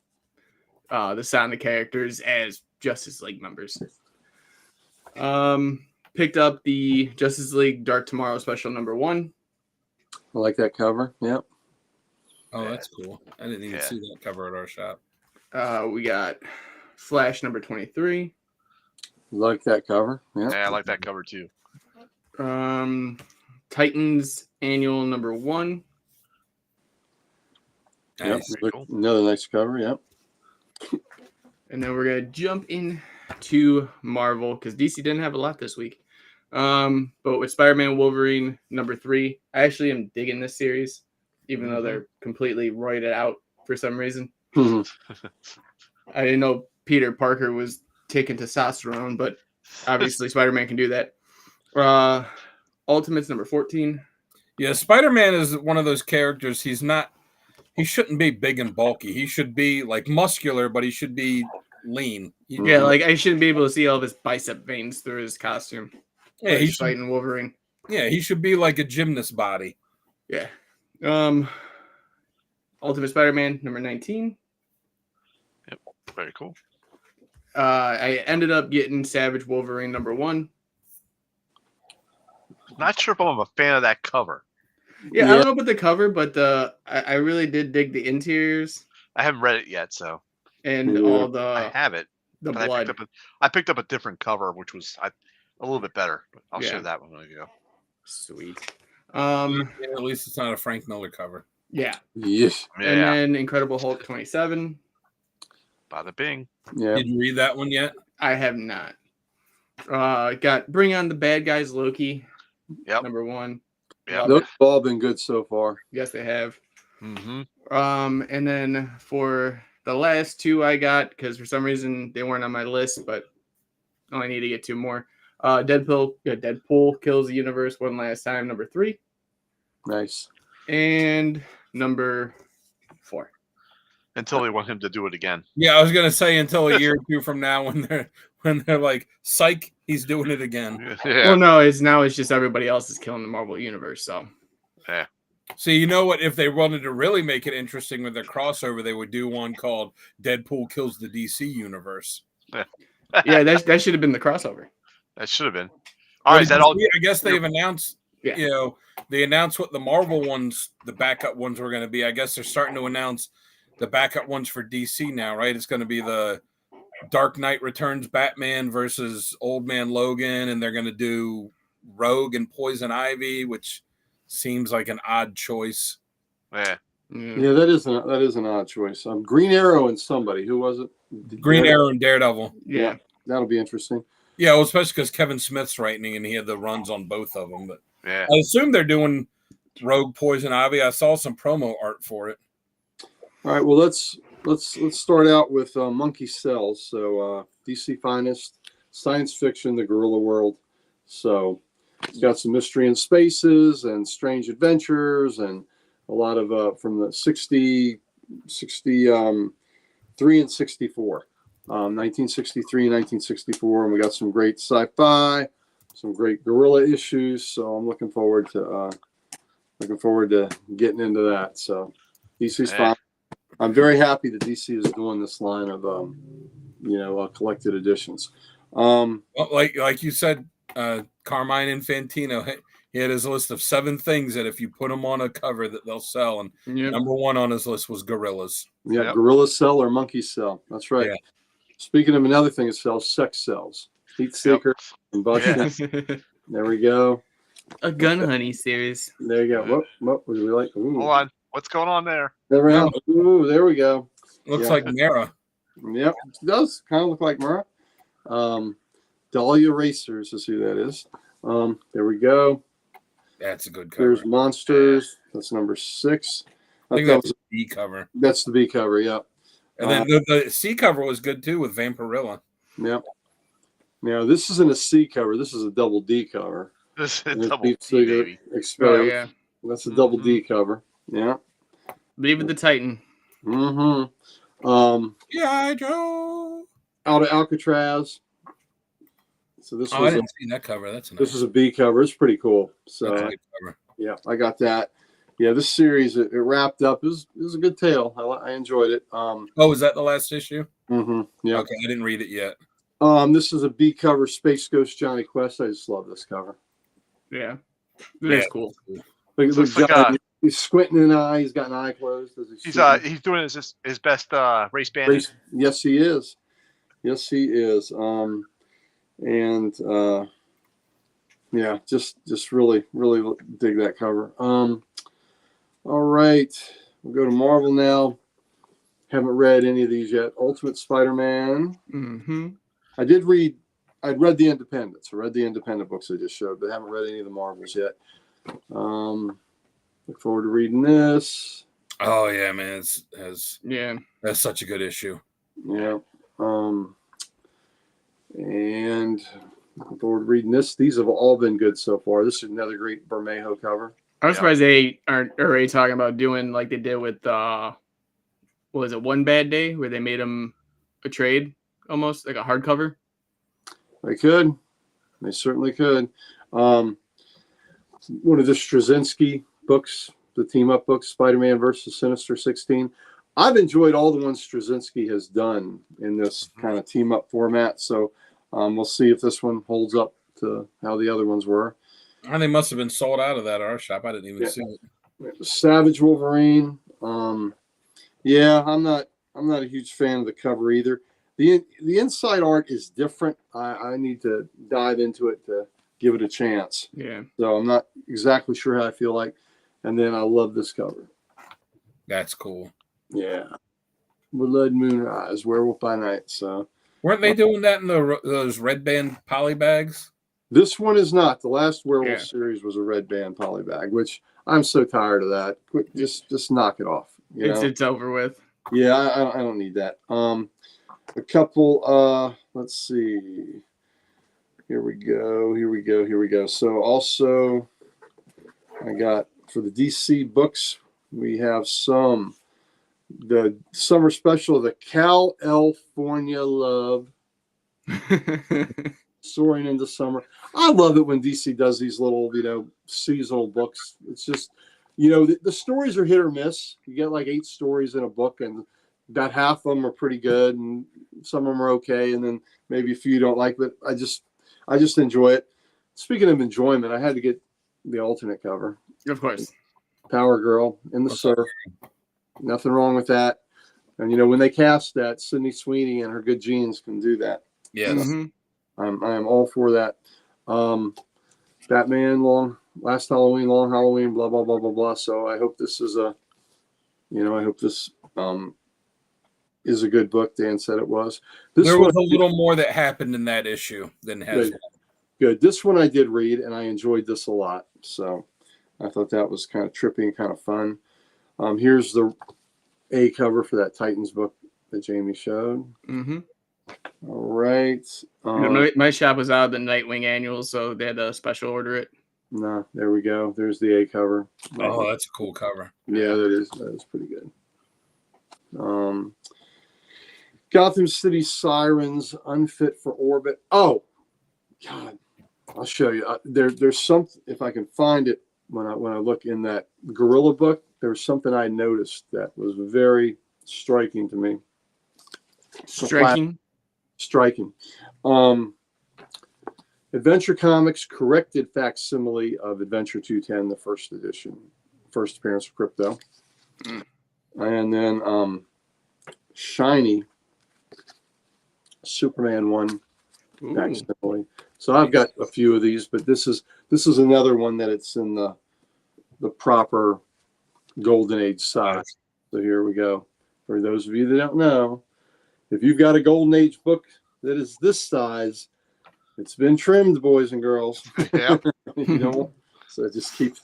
the sound of characters as Justice League members. Picked up the Justice League Dark Tomorrow special number 1. I like that cover. Yep. Oh, that's cool. I didn't even see that cover at our shop. We got Flash number 23. Like that cover. Yeah, I like that cover too. Titans annual number 1. Nice. Yep. Cool. Another nice cover. Yep. And then we're gonna jump into Marvel because DC didn't have a lot this week. But with Spider-Man Wolverine number 3, I actually am digging this series, even though they're completely roided out for some reason. I didn't know Peter Parker was taking testosterone, but obviously Spider-Man can do that. Ultimates number 14. Yeah, Spider-Man is one of those characters. He shouldn't be big and bulky. He should be like muscular, but he should be lean. Yeah, like I shouldn't be able to see all of his bicep veins through his costume. Yeah, he's fighting Wolverine. Yeah, he should be like a gymnast body. Yeah. Ultimate Spider-Man number 19. Yep, very cool. I ended up getting Savage Wolverine number 1. Not sure if I'm a fan of that cover. Yeah, I don't know about the cover, but I really did dig the interiors. I haven't read it yet, so. And all the. I have it. The blood. I picked up a different cover, which was a little bit better. But I'll share that one when I go. Sweet. At least it's not a Frank Miller cover. Yeah. Yes. And then Incredible Hulk 27. Bada bing. Yeah. Did you read that one yet? I have not. Got Bring On the Bad Guys Loki. Yep. Number 1. Yeah. Those have all been good so far. Yes, they have. Mm-hmm. And then for the last 2 I got, because for some reason they weren't on my list, but I only need to get 2 more. Deadpool Kills the Universe One Last Time, number 3. Nice. And number 4. Until they want him to do it again. Yeah, I was gonna say until a year or 2 from now when they're like, psych, he's doing it again. Yeah. Well, no, it's just everybody else is killing the Marvel Universe, so. Yeah. See, you know what? If they wanted to really make it interesting with their crossover, they would do one called Deadpool Kills the DC Universe. Yeah, that should have been the crossover. That should have been. All right, is that all? I guess they've announced. Yeah. You know, they announced what the Marvel ones, the backup ones, were going to be. I guess they're starting to announce the backup ones for DC now, right? It's going to be the Dark Knight Returns Batman versus Old Man Logan, and they're going to do Rogue and Poison Ivy, which seems like an odd choice. Yeah. Yeah, that is an odd choice. Green Arrow and somebody. Who was it? Green Arrow and Daredevil. Yeah. That'll be interesting. Yeah, well, especially because Kevin Smith's writing and he had the runs on both of them. But yeah, I assume they're doing Rogue, Poison Ivy. I saw some promo art for it. All right, well let's start out with Monkey Cells. So DC finest science fiction, the guerrilla world. So it's got some mystery in spaces and strange adventures and a lot of from the 63 and 64. 1963 and 1964, and we got some great sci-fi, some great guerrilla issues. So I'm looking forward to getting into that. So DC's fine. I'm very happy that DC is doing this line of collected editions. Well, like you said, Carmine Infantino, he had his list of 7 things that if you put them on a cover that they'll sell, and number 1 on his list was gorillas. Yeah, gorilla cell or monkey cell. That's right. Yeah. Speaking of another thing, it sells sex cells, heat seeker, combustion. There we go. A Gun Honey series. There you go. What would we like? Ooh. Hold on. What's going on there? Ooh, there we go. Looks like Mara. Yep, it does kind of look like Mara. Dahlia Racers is who that is. There we go. That's a good cover. There's Monsters. That's number 6. I think that's the B cover. That's the B cover, yeah. And then the C cover was good too with Vampirilla. Yep. Now this isn't a C cover. This is a double D cover. This is And double Pete D, Seeger baby. exposed. Oh, yeah. That's a double D cover. Yeah. Believe in the Titan. G.I. Joe. Out of Alcatraz. So this I didn't see that cover. That's nice. This is a B cover. It's pretty cool. So That's a good cover. Yeah, I got that. Yeah, this series it wrapped up. It was a good tale. I enjoyed it. Was that the last issue? Yeah. Okay, I didn't read it yet. This is a B cover. Space Ghost Johnny Quest. I just love this cover. Yeah, that's cool. He's squinting an eye. He's got an eye closed. He's doing his best race bandit. Yes, he is. Yes, he is. Yeah, just really dig that cover. All right, we'll go to Marvel now. Haven't read any of these yet. Ultimate Spider-Man. I'd read the Independents. I read the Independent books I just showed, but haven't read any of the Marvels yet. Look forward to reading this. Oh yeah, man, that's such a good issue. Yeah. And looking forward to reading this. These have all been good so far. This is another great Bermejo cover. I'm surprised they aren't already talking about doing like they did with what was it, One Bad Day, where they made him a trade, almost like a hardcover. They could. They certainly could. One of the Straczynski books, the team-up books, Spider-Man versus Sinister 16. I've enjoyed all the ones Straczynski has done in this kind of team-up format. So we'll see if this one holds up to how the other ones were. And they must have been sold out of that at our shop. I didn't even see it. Savage Wolverine. Yeah, I'm not a huge fan of the cover either. The inside art is different. I need to dive into it to give it a chance. Yeah. So I'm not exactly sure how I feel like. And then I love this cover. That's cool. Yeah. Blood Moonrise, Werewolf by Night. So weren't they doing that in those red band poly bags? This one is not. The last Werewolf series was a red band poly bag, which I'm so tired of that. Just knock it off. It's over with. Yeah, I don't need that. A couple. Let's see. Here we go. So also, I got for the DC books, we have the summer special, the California Love. Soaring into Summer. I love it when DC does these little, seasonal books. It's just, the stories are hit or miss. You get like 8 stories in a book, and about half of them are pretty good, and some of them are okay, and then maybe a few you don't like. But I just enjoy it. Speaking of enjoyment, I had to get the alternate cover. Of course. Power Girl in the surf. Nothing wrong with that. And when they cast that, Sydney Sweeney and her good genes can do that. Yes. I am all for that. Batman, Long Halloween, blah blah blah blah blah. So I hope this is is a good book. Dan said it was. There was a little more that happened in that issue than has. Good. This one I did read, and I enjoyed this a lot. So I thought that was kind of trippy and kind of fun. Here's the A cover for that Titans book that Jamie showed. All right. My shop was out of the Nightwing annual, so they had to special order it. No, there we go. There's the A cover. Oh, that's a cool cover. Yeah, that is pretty good. Gotham City Sirens, Unfit for Orbit. Oh, God, I'll show you. There's something, if I can find it when I look in that Gorilla book. There was something I noticed that was very striking to me. Striking. Adventure Comics corrected facsimile of Adventure 210, the first edition, first appearance of Crypto. And then Shiny Superman 1 facsimile. So I've got a few of these, but this is another one that it's in the proper Golden Age size. So here we go. For those of you that don't know, if you've got a Golden Age book that is this size, it's been trimmed, boys and girls. Yeah. So just keep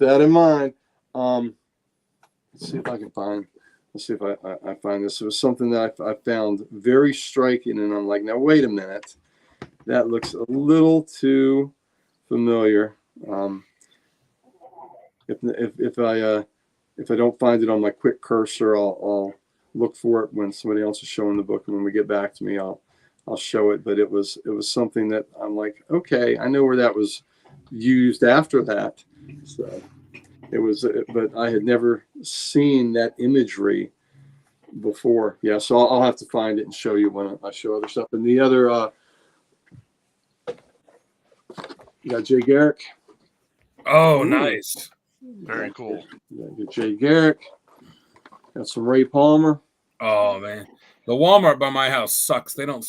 that in mind. Let's see if I can find. Let's see if I find this. It was something that I found very striking, and I'm like, now wait a minute, that looks a little too familiar. If I don't find it on my quick cursor, I'll look for it when somebody else is showing the book, and when we get back to me, I'll show it. But it was something that I'm like, okay, I know where that was used after that. So it was, but I had never seen that imagery before. Yeah, so I'll have to find it and show you when I show other stuff. And the other, you got Jay Garrick. Oh, nice. Very cool. Got Jay Garrick. Got some Ray Palmer. Oh man, the Walmart by my house sucks. They don't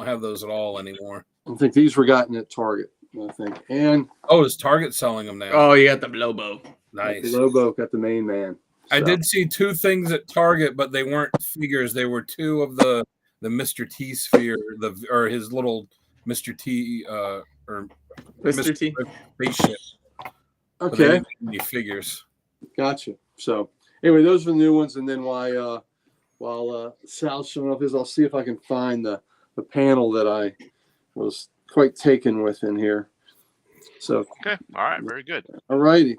have those at all anymore. I think these were gotten at Target. I think. And is Target selling them now? Oh, you got the Lobo. Nice. The Lobo got the main man. So. I did see 2 things at Target, but they weren't figures. They were 2 of the Mr. T sphere, or his little Mr. T or Mr. T spaceship. Okay. Any figures. Gotcha. So anyway, those are the new ones, and then while Sal's showing off his, I'll see if I can find the panel that I was quite taken with in here. So okay, all right, very good. All righty.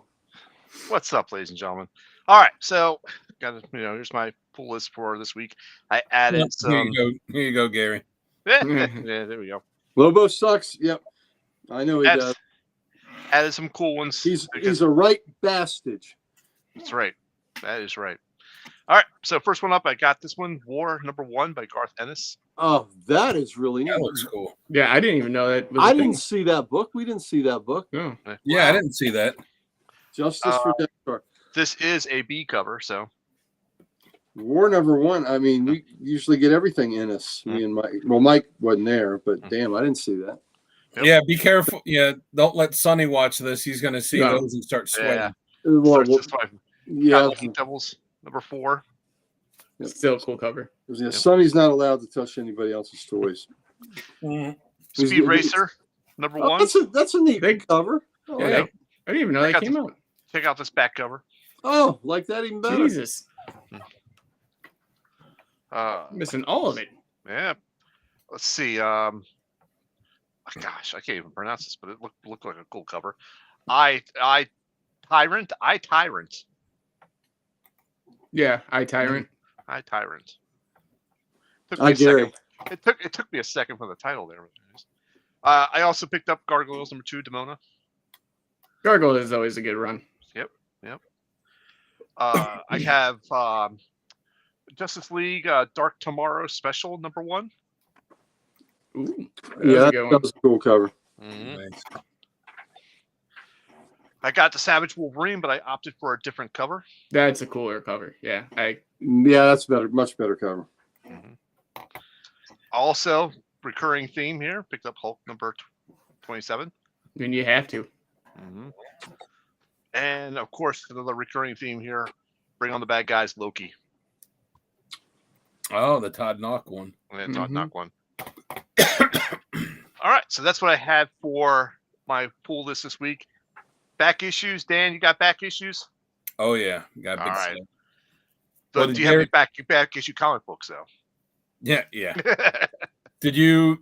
What's up, ladies and gentlemen? All right, so here's my pull list for this week. I added some. Here you go, Gary. Yeah, there we go. Lobo sucks. Yep, I know he does. Added some cool ones. He's a right bastard. That's right. That is right. All right, so first one up, I got this one, War #1 by Garth Ennis. Oh, that is really neat. That looks cool. Yeah, I didn't even know that. I didn't see that book. We didn't see that book. Oh. Yeah, I didn't see that. Justice for Death Star. This is a B cover, so. War #1. I mean, we usually get everything in us. Me and Mike. Well, Mike wasn't there, but damn, I didn't see that. Yep. Yeah, be careful. Yeah, don't let Sonny watch this. He's going to see those and start sweating. Yeah. Well, yeah. Lucky Devils #4. Yep. Still a cool cover. Yeah, Sonny's not allowed to touch anybody else's toys. Speed Racer #1. That's a neat cover. Oh, yeah. I didn't even know that came out. Check out this back cover. Oh, like that even better. Jesus. Missing all of it. Yeah. Let's see. Gosh, I can't even pronounce this, but it looked like a cool cover. I Tyrant. Yeah, I Tyrant. I Tyrant. Gary. It took me a second for the title there. I also picked up Gargoyles #2, Demona. Gargoyle is always a good run. Yep. I have Justice League Dark Tomorrow Special #1. Ooh, yeah, that was a cool cover. Mm-hmm. Nice. I got the Savage Wolverine, but I opted for a different cover. That's a cooler cover. Yeah, that's better, much better cover. Mm-hmm. Also, recurring theme here. Picked up Hulk #27. And you have to. Mm-hmm. And of course, another recurring theme here. Bring on the bad guys, Loki. Oh, the Todd Knock one. Yeah, Todd Knock one. All right, so that's what I had for my pull list this week. Back issues, Dan. You got back issues? Oh yeah, got big all right. stuff. So, do you have any back issue comic books though? Yeah. Did you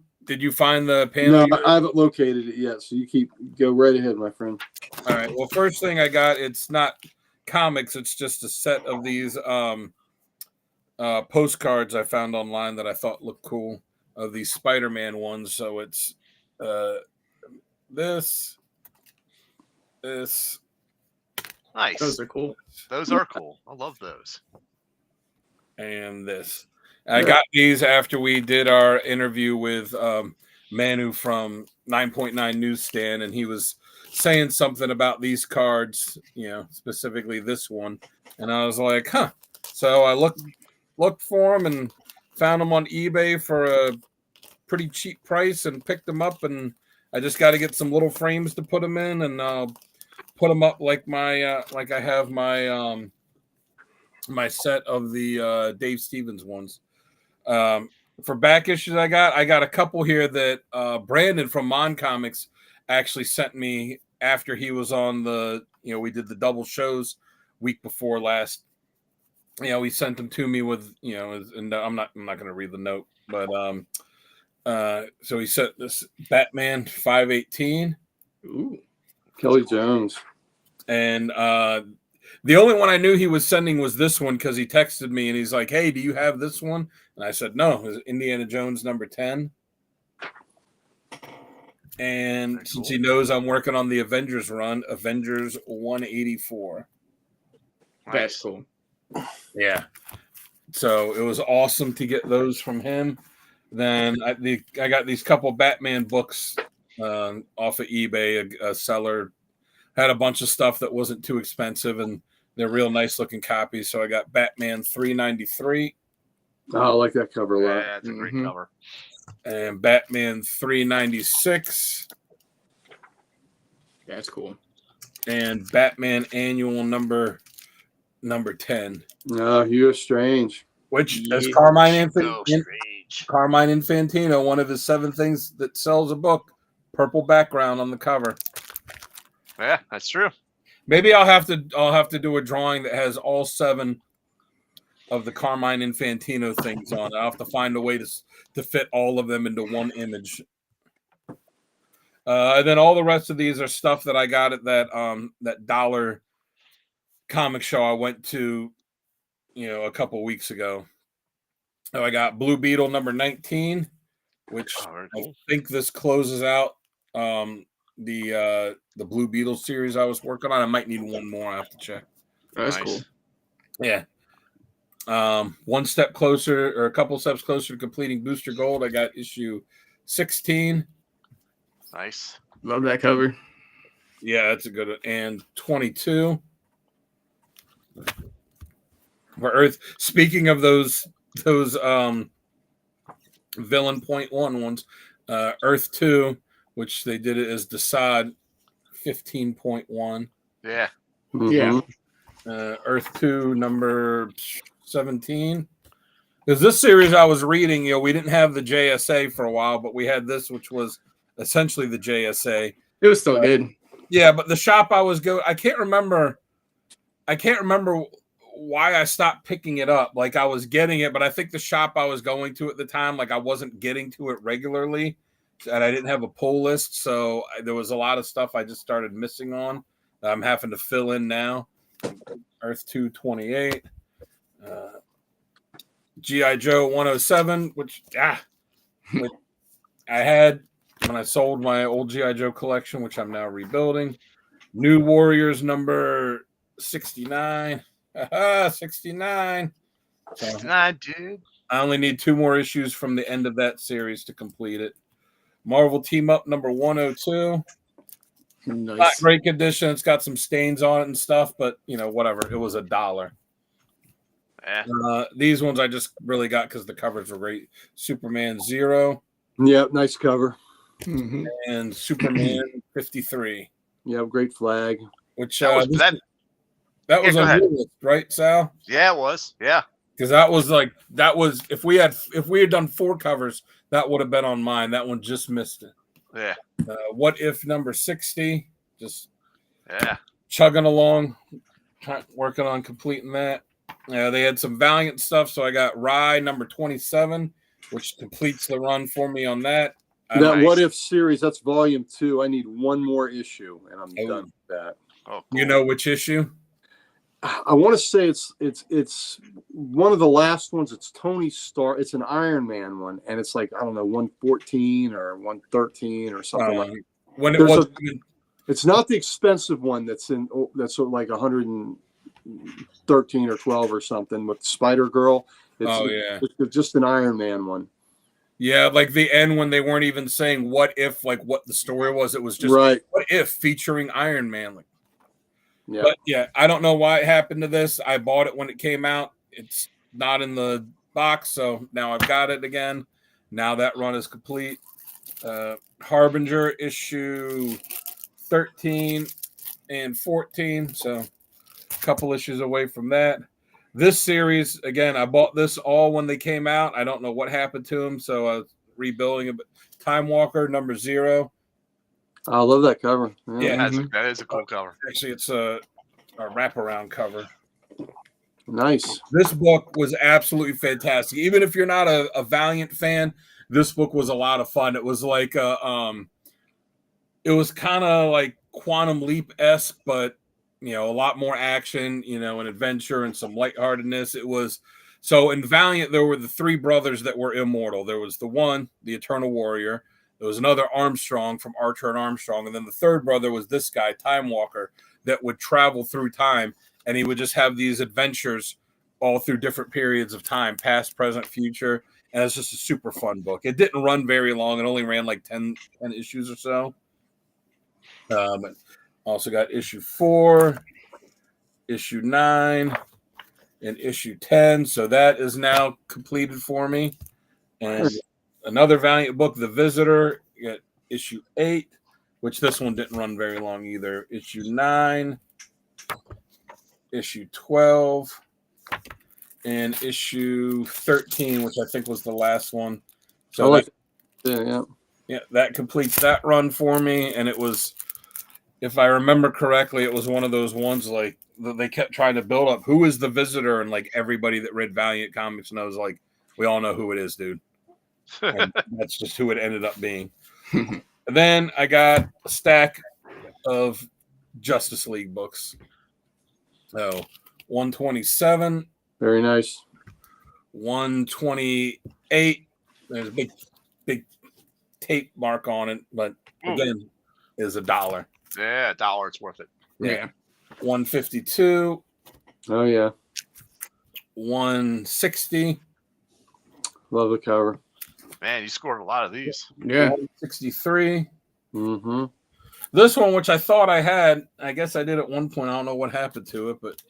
find the panel? No, I haven't located it yet. So you go right ahead, my friend. All right. Well, first thing I got, it's not comics. It's just a set of these postcards I found online that I thought looked cool, of these Spider-Man ones. So it's this. Nice. Those are cool. Those are cool. I love those. And this. I got these after we did our interview with Manu from 9.9 Newsstand, and he was saying something about these cards, specifically this one. And I was like, huh. So I looked for them and found them on eBay for a pretty cheap price and picked them up. And I just got to get some little frames to put them in, and put them up like my like I have my my set of the Dave Stevens ones. For back issues, I got a couple here that Brandon from Mon Comics actually sent me after he was on the, we did the double shows week before last. He sent them to me with, and I'm not going to read the note, but so he sent this Batman 518. Ooh. Kelly Jones. And the only one I knew he was sending was this one because he texted me and he's like, "Hey, do you have this one?" And I said, "No, it's Indiana Jones number 10." And Very since cool. he knows I'm working on the Avengers run, Avengers 184. That's cool. Yeah. So it was awesome to get those from him. Then I got these couple Batman books off of eBay. A seller had a bunch of stuff that wasn't too expensive, and they're real nice looking copies. So I got Batman 393. Oh, I like that cover a lot. Yeah, that's a great cover. And Batman 396. That's cool. And Batman Annual number 10. No, Hugh Strange. Which Yeah. as Carmine Infantino, one of his 7 things that sells a book, purple background on the cover. Yeah, that's true. Maybe I'll have to do a drawing that has all 7 of the Carmine Infantino things on it. I'll have to find a way to fit all of them into one image. And then all the rest of these are stuff that I got at that dollar comic show I went to, a couple weeks ago. So I got Blue Beetle number 19, which cool. I think this closes out the Blue Beetle series I was working on. I might need one more. I have to check. That's Nice. cool. Yeah. One step closer, or a couple steps closer to completing Booster Gold. I got issue 16. Nice. Love that cover. Yeah, that's a good one. And 22. For Earth. Speaking of those villain .1 ones, Earth 2, which they did it as Desaad 15.1. Yeah. Mm-hmm. Yeah. Earth 2 number 17. Because this series I was reading, we didn't have the JSA for a while, but we had this, which was essentially the JSA. It was still good. Yeah, but the shop I was I can't remember why I stopped picking it up. Like I was getting it, but I think the shop I was going to at the time, like I wasn't getting to it regularly, and I didn't have a pull list, so there was a lot of stuff I just started missing on. I'm having to fill in now. Earth 228. G.I. Joe 107, which I had when I sold my old G.I. Joe collection, which I'm now rebuilding. New Warriors number 69. 69. 69, dude. I only need 2 more issues from the end of that series to complete it. Marvel Team Up number 102. Nice. Not great condition. It's got some stains on it and stuff, but whatever. It was $1. Yeah. These ones I just really got because the covers were great. Superman 0. Yep, nice cover. Mm-hmm. And Superman 53. Yep, great flag. Which That was on your list, right, Sal? Yeah, it was. Yeah. Because that was if we had done 4 covers, that would have been on mine. That one just missed it. Yeah. What If number 60? Just chugging along, working on completing that. They had some Valiant stuff, so I got Rye number 27, which completes the run for me on that. That What If series, that's volume 2. I need one more issue, and I'm done with that. Oh, cool. You know which issue? I want to say it's one of the last ones. It's Tony Stark. It's an Iron Man one, and it's like, I don't know, 114 or 113 or something like that. When it was, it's not the expensive one that's sort of like 113 or 12 or something with Spider Girl. It's just an Iron Man one. Yeah, like the end when they weren't even saying what if, like what the story was. It was just right. What if featuring Iron Man. Like, yeah. But yeah, I don't know why it happened to this. I bought it when it came out. It's not in the box, so now I've got it again. Now that run is complete. Harbinger issue 13 and 14, so a couple issues away from that. This series, again, I bought this all when they came out. I don't know what happened to them, so I was rebuilding it. But Time Walker number 0. I love that cover. Yeah, that is a cool cover. Actually, it's a wraparound cover. Nice. This book was absolutely fantastic. Even if you're not a Valiant fan, this book was a lot of fun. It was like it was kind of like Quantum Leap-esque, but a lot more action, and adventure and some lightheartedness. It was so in Valiant, there were the three brothers that were immortal. There was the Eternal Warrior. There was another Armstrong from Archer and Armstrong, and then the third brother was this guy, Time Walker, that would travel through time, and he would just have these adventures all through different periods of time, past, present, future. And it's just a super fun book. It didn't run very long. It only ran like 10 issues or so. Also got issue 4, issue 9, and issue 10. So that is now completed for me. And another Valiant book, The Visitor, got issue 8, which this one didn't run very long either. Issue 9, issue 12, and issue 13, which I think was the last one. So that completes that run for me. And it was, if I remember correctly, it was one of those ones like they kept trying to build up. Who is the Visitor? And like everybody that read Valiant comics knows, like, we all know who it is, dude. And that's just who it ended up being. And then I got a stack of Justice League books. So 127. Very nice. 128. There's a big tape mark on it, but again, is $1. Yeah, $1. It's worth it. Yeah. 152. Oh yeah. 160. Love the cover. Man, you scored a lot of these. Yeah. 163. Mm-hmm. This one, which I thought I had, I guess I did at one point. I don't know what happened to it, but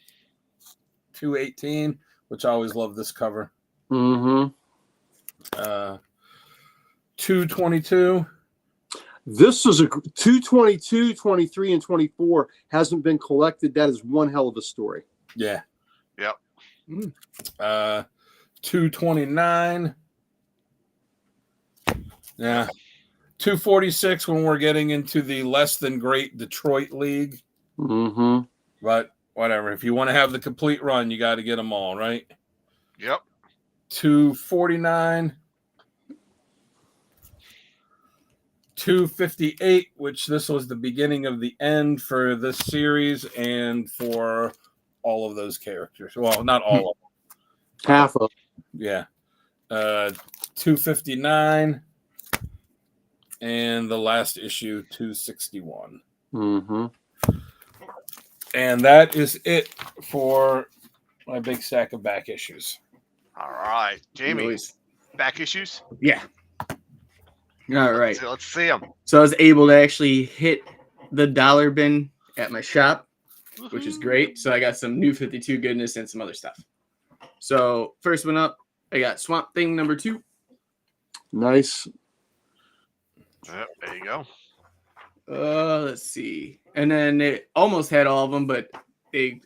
218, which I always love this cover. Mm-hmm. 222. This is a 222, 23, and 24 hasn't been collected. That is one hell of a story. Yeah. Yep. 229. Yeah. 246 when we're getting into the less than great Detroit League. Mm-hmm. But whatever. If you want to have the complete run, you got to get them all, right? Yep. 249. 258, which this was the beginning of the end for this series and for all of those characters. Well, not all of them. Half of. Yeah. 259. And the last issue, 261. Mm-hmm. And that is it for my big stack of back issues. All right. Jamie, back issues? Yeah. All right. Let's see them. So I was able to actually hit the dollar bin at my shop, which is great. So I got some new 52 goodness and some other stuff. So first one up, I got Swamp Thing number 2. Nice. Yep, there you go. Let's see. And then it almost had all of them, but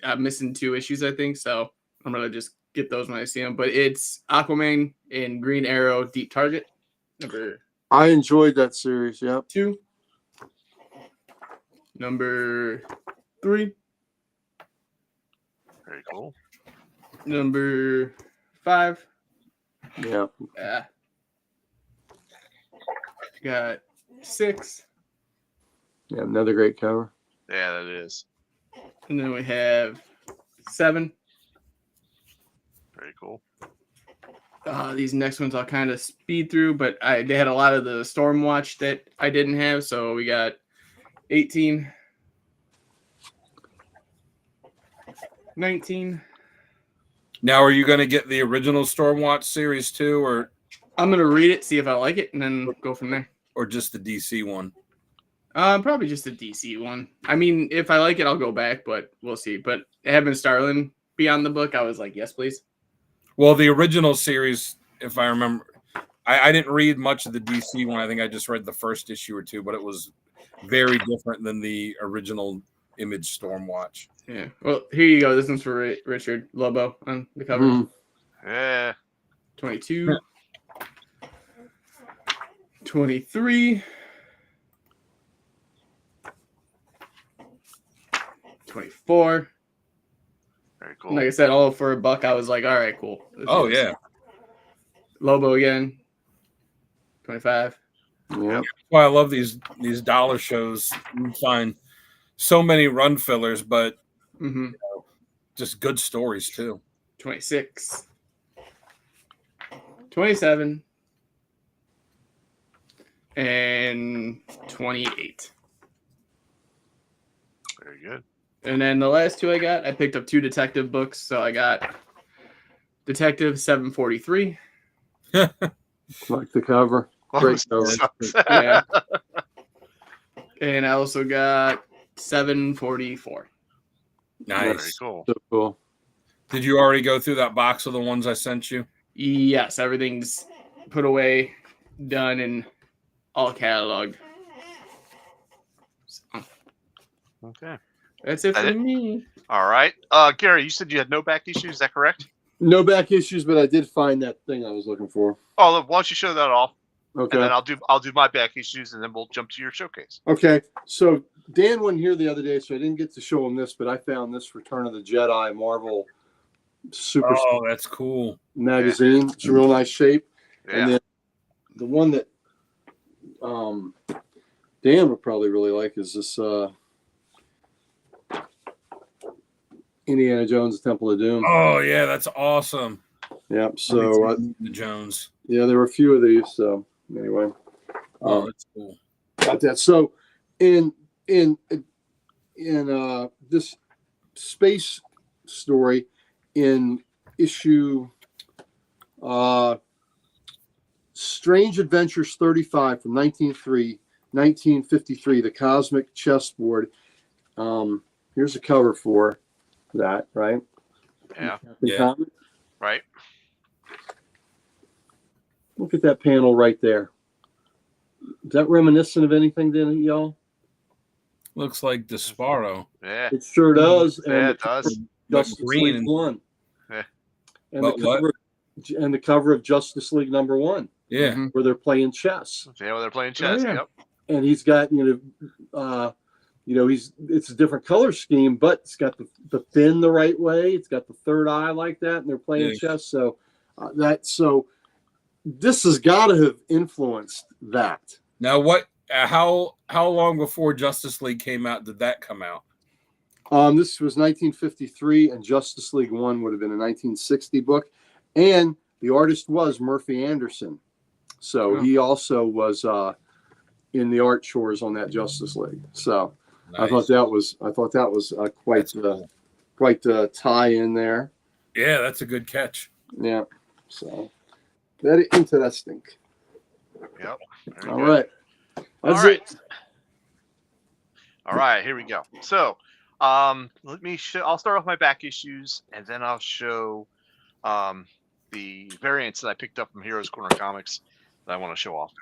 I'm missing 2 issues, I think. So I'm going to just get those when I see them. But it's Aquaman and Green Arrow Deep Target. I enjoyed that series. Yep. 2. Number 3. Very cool. Number 5. Yeah. Got 6. Yeah, another great cover. Yeah, that is. And then we have 7. Very cool. These next ones I'll kind of speed through, but they had a lot of the Stormwatch that I didn't have. So we got 18, 19. Now, are you going to get the original Stormwatch series too, or I'm going to read it, see if I like it, and then go from there. Or just the DC one? Probably just the DC one. I mean, if I like it, I'll go back, but we'll see. But having Starlin be on the book, I was like, yes, please. Well, the original series, if I remember, I didn't read much of the DC one. I think I just read the first issue or 2, but it was very different than the original Image Stormwatch. Yeah. Well, here you go. This one's for Richard Lobo on the cover. Mm. Yeah. 22. 23. 24. Very cool. Like I said, all for $1. I was like, all right, cool. Oh, yeah. Lobo again. 25. Yeah. Well, I love these dollar shows. You find so many run fillers, but just good stories too. 26, 27, and 28. Very good. And then the last two I picked up 2 detective books. So I got Detective 743. Like the cover. Great cover. Yeah. And I also got 744. Nice. Very cool. So cool. Did you already go through that box of the ones I sent you? Yes, everything's put away, done, and all cataloged. So, Okay. that's it for me. All right. Gary, you said you had no back issues. Is that correct? No back issues, but I did find that thing I was looking for. Oh, look, why don't you show that off? Okay. And then I'll do my back issues, and then we'll jump to your showcase. Okay. So Dan wasn't here the other day, so I didn't get to show him this, but I found this Return of the Jedi Marvel Super that's cool magazine. It's a real nice shape. Yeah. And then the one that Dan would probably really like is this Indiana Jones, the Temple of Doom. Oh yeah, that's awesome. Yep. So the Jones. Yeah, there were a few of these. So anyway, that's cool. Got that. So in this space story in issue Strange Adventures 35 from 1953, the Cosmic Chessboard. Here's a cover for that, right? Yeah. Comic. Right. Look at that panel right there. Is that reminiscent of anything, then, y'all? Looks like Desparo. Yeah. It sure does. Yeah, it does. Justice green League 1. Yeah. And the cover of Justice League #1. Yeah. Where they're playing chess. Yeah, well, they're playing chess. Oh, yeah. Yep. And he's got, it's a different color scheme, but it's got the fin the right way. It's got the third eye like that, and they're playing chess. So this has got to have influenced that. Now, what? How long before Justice League came out did that come out? This was 1953, and Justice League 1 would have been a 1960 book, and the artist was Murphy Anderson. So he also was in the art chores on that Justice League. So nice. I thought that was quite a tie in there. Yeah, that's a good catch. Yeah. So very interesting. Yep. All right. That's it. All right, here we go. So let me show. I'll start off my back issues, and then I'll show the variants that I picked up from Heroes Corner Comics that I want to show off.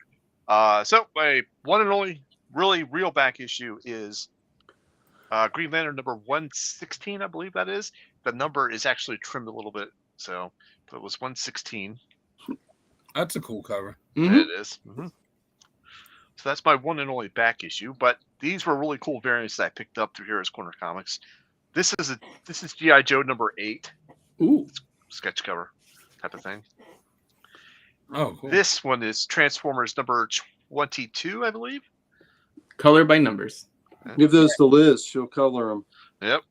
So my one and only really real back issue is Green Lantern number 116, I believe that is. The number is actually trimmed a little bit, so it was 116. That's a cool cover. Mm-hmm. It is. Mm-hmm. So that's my one and only back issue. But these were really cool variants that I picked up through Heroes Corner Comics. This is G.I. Joe number 8. Ooh, sketch cover type of thing. Oh, cool. This one is Transformers number 22, I believe. Color by numbers. Give those to Liz. She'll color them. Yep.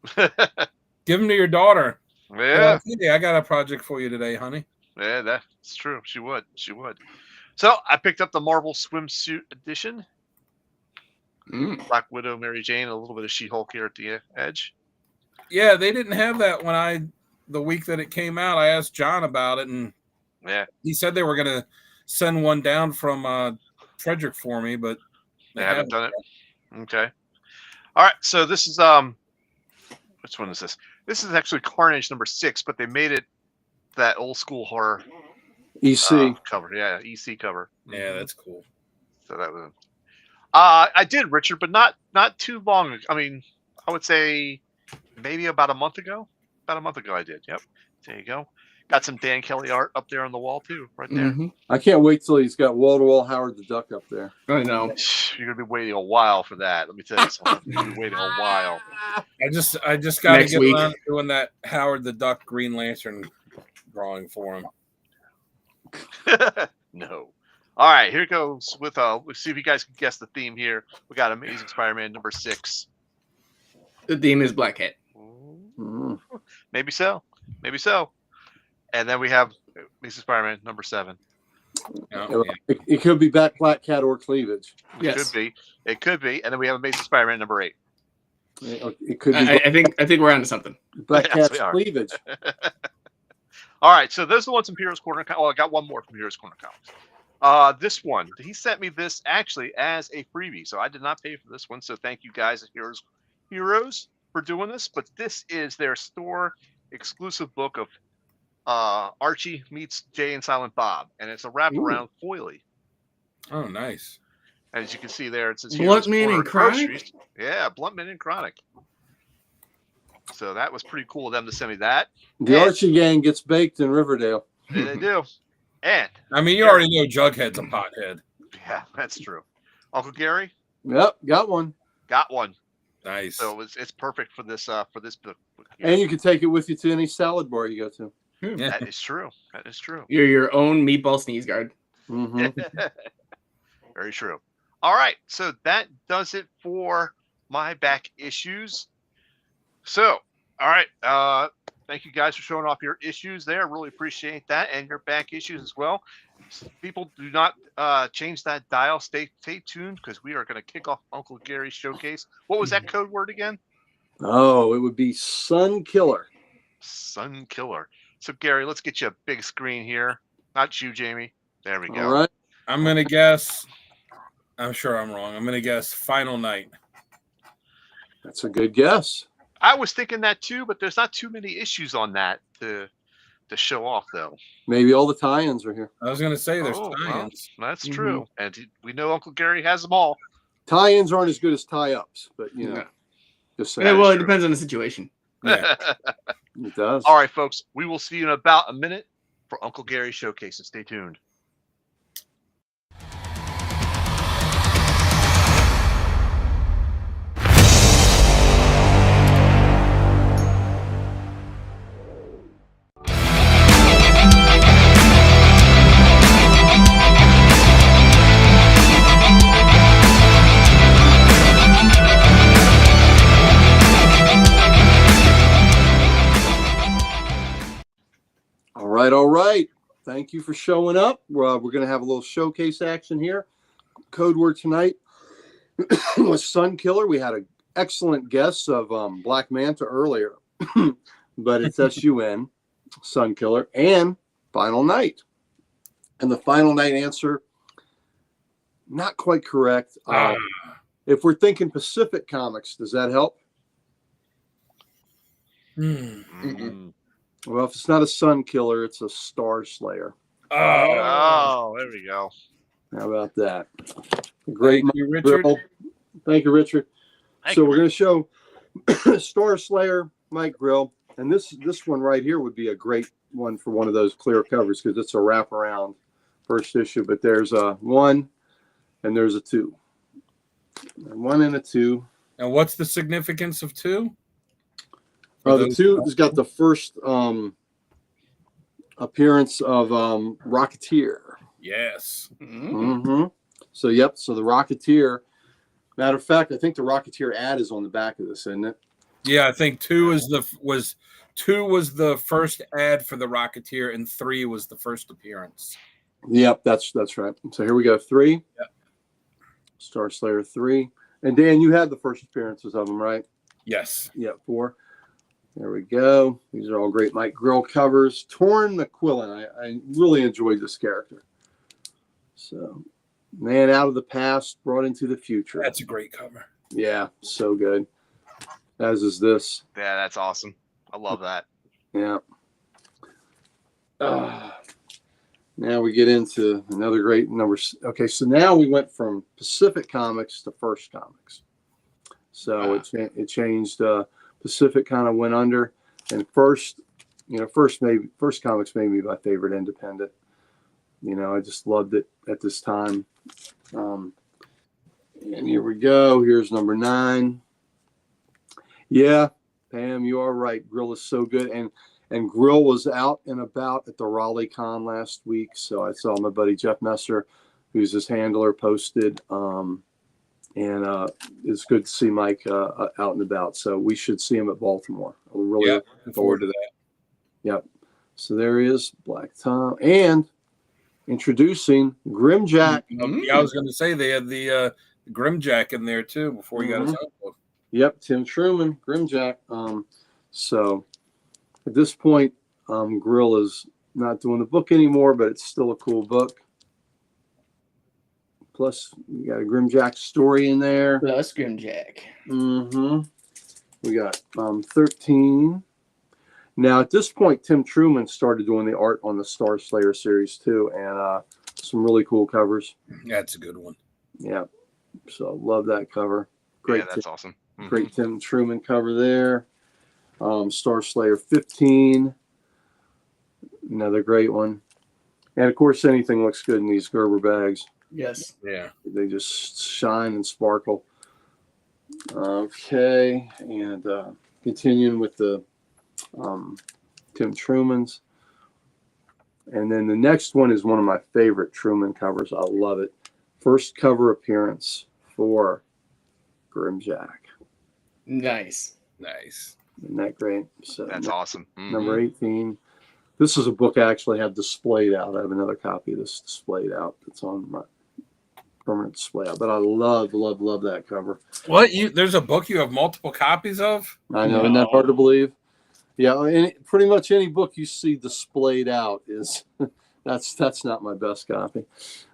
Give them to your daughter. Yeah. Hey, I got a project for you today, honey. Yeah, that's true. She would. So I picked up the Marvel Swimsuit Edition. Black Widow, Mary Jane, a little bit of She-Hulk here at the edge. Yeah, they didn't have that the week that it came out. I asked John about it, and he said they were going to send one down from Frederick for me, but they haven't done it. Okay. All right. So this is which one is this? This is actually Carnage number 6, but they made it that old school horror EC cover. Yeah, EC cover. Yeah, that's cool. So that was. I did, Richard, but not too long. I mean, I would say maybe about a month ago. About a month ago, I did. Yep. There you go. Got some Dan Kelly art up there on the wall too, right there. Mm-hmm. I can't wait till he's got wall-to-wall Howard the Duck up there. I know. You're gonna be waiting a while for that. Let me tell you something. You're gonna be waiting a while. I just got to get around to doing that Howard the Duck Green Lantern drawing for him. No. All right, here goes with let's see if you guys can guess the theme here. We got Amazing Spider-Man number 6. The theme is Black Cat. Maybe so. Maybe so. And then we have Amazing Spider-Man number 7. Oh, yeah. It could be Black Cat or Cleavage. It could be. It could be. And then we have Amazing Spider-Man number 8. It could be. I think we're onto something. Black Cat's Cleavage. All right, so those are the ones from Heroes Corner. Oh, I got one more from Heroes Corner Comics. This one, he sent me this actually as a freebie, so I did not pay for this one. So thank you guys at Heroes for doing this. But this is their store exclusive book of Archie meets Jay and Silent Bob, and it's a wraparound foily. Oh, nice. And as you can see there, it says Bluntman and Chronic. Yeah, Bluntman and Chronic. So that was pretty cool of them to send me that. The Archie gang gets baked in Riverdale. They do. And I mean, you already know Jughead's a pothead. Yeah, that's true. Uncle Gary? Yep, got one. Got one. Nice. So it's perfect for this book. And you can take it with you to any salad bar you go to. Yeah. That is true. That is true. You're your own meatball sneeze guard. Mm-hmm. Very true. All right, so that does it for my back issues. So, all right, thank you guys for showing off your issues there. Really appreciate that, and your back issues as well. People, do not change that dial. Stay tuned, because we are going to kick off Uncle Gary's showcase. What was that code word again? Oh, it would be Sun Killer. Sun Killer. So, Gary, let's get you a big screen here. Not you, Jamie. There we go. All right. I'm going to guess. I'm sure I'm wrong. I'm going to guess Final Night. That's a good guess. I was thinking that too, but there's not too many issues on that to show off, though. Maybe all the tie-ins are here. I was going to say there's tie-ins. Well, that's true. And we know Uncle Gary has them all. Tie-ins aren't as good as tie-ups, but, you know. Just saying. Yeah, well, it depends on the situation. Yeah. It does. All right, folks. We will see you in about a minute for Uncle Gary's showcase. And stay tuned. All right. Thank you for showing up. We're going to have a little showcase action here. Code word tonight was Sun Killer. We had an excellent guess of Black Manta earlier, but it's S-U-N, Sun Killer, and Final Night. And the Final Night answer, not quite correct. If we're thinking Pacific Comics, does that help? Well, if it's not a Sun Killer, it's a Star Slayer. Oh, there we go. How about that? Great, Thank you, Richard. Thank you, Richard. Thank So you. we're going to show Star Slayer, Mike Grill, and this one right here would be a great one for one of those clear covers because it's a wraparound first issue. But there's a 1 and there's a 2. A 1 and a 2. And what's the significance of 2? The 2 has got the first appearance of Rocketeer. Yes. Mm-hmm. So, yep. So the Rocketeer. Matter of fact, I think the Rocketeer ad is on the back of this, isn't it? Yeah, I think 2 was the first ad for the Rocketeer, and 3 was the first appearance. Yep, that's right. So here we go. 3. Yep. Star Slayer 3. And Dan, you had the first appearances of them, right? Yes. Yep, 4. There we go. These are all great Mike Grill covers. Torn McQuillan. I really enjoyed this character. So, man out of the past, brought into the future. That's a great cover. Yeah, so good. As is this. Yeah, that's awesome. I love that. Yeah. Now we get into another great number. Okay, so now we went from Pacific Comics to First Comics. So it changed. Pacific kind of went under, and First Comics made me my favorite independent. You know, I just loved it at this time. And here we go. Here's number 9. Yeah, Pam, you are right. Grill is so good, and Grill was out and about at the Raleigh Con last week, so I saw my buddy Jeff Messer who's his handler, posted. And it's good to see Mike out and about. So we should see him at Baltimore. We're really looking forward to that. Yep. So there he is, Black Tom, and introducing Grimjack. I was going to say they had the Grimjack in there too before he got his own book. Yep, Tim Truman, Grimjack. So at this point, Grill is not doing the book anymore, but it's still a cool book. Plus, we got a Grimjack story in there. Plus Grimjack. We got 13. Now, at this point, Tim Truman started doing the art on the Star Slayer series too, and some really cool covers. That's a good one. Yeah. So, love that cover. Great. Yeah, that's awesome. Great Tim Truman cover there. Star Slayer 15. Another great one. And, of course, anything looks good in these Gerber bags. Yes. Yeah. They just shine and sparkle. Okay. And continuing with the Tim Truman's. And then the next one is one of my favorite Truman covers. I love it. First cover appearance for Grimjack. Nice. Isn't that great? So that's awesome. Number 18. This is a book I actually have displayed out. I have another copy of this displayed out. It's on my permanent display out. But I love that cover. What? There's a book you have multiple copies of? I know, isn't that hard to believe? Yeah, pretty much any book you see displayed out is that's not my best copy.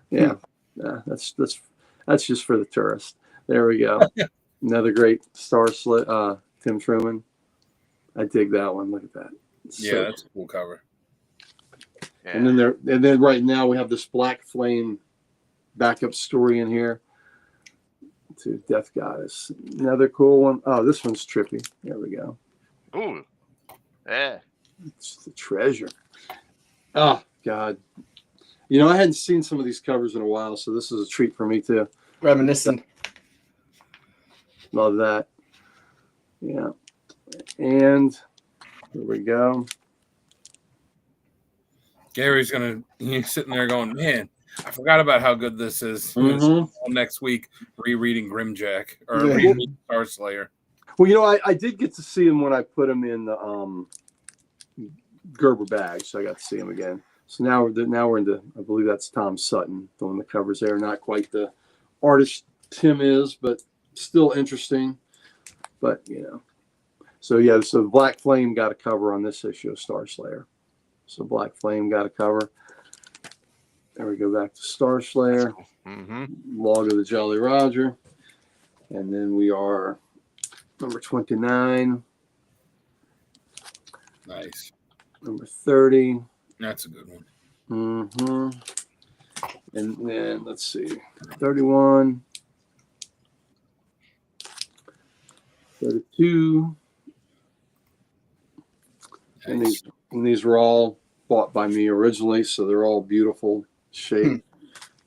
Yeah, that's just for the tourist. There we go. Another great Tim Truman. I dig that one. Look at that. That's a cool cover. Yeah. And then right now we have this Black Flame backup story in here to Death Goddess. Another cool one. Oh, this one's trippy. There we go. Ooh. Yeah. It's the treasure. Oh, God. I hadn't seen some of these covers in a while, so this is a treat for me, too. Reminiscent. Love that. Yeah. And here we go. Gary's he's sitting there going, man, I forgot about how good this is. Next week, rereading Grimjack or rereading Star Slayer. Well, I did get to see him when I put him in the Gerber bag, so I got to see him again. So now we're into, I believe that's Tom Sutton doing the covers there. Not quite the artist Tim is, but still interesting. But so Black Flame got a cover on this issue of Star Slayer. So Black Flame got a cover. There we go, back to Star Slayer. Log of the Jolly Roger, and then we are number 29. Nice. Number 30. That's a good one. And then let's see, 31, 32. Nice. And these were all bought by me originally, so they're all beautiful shape.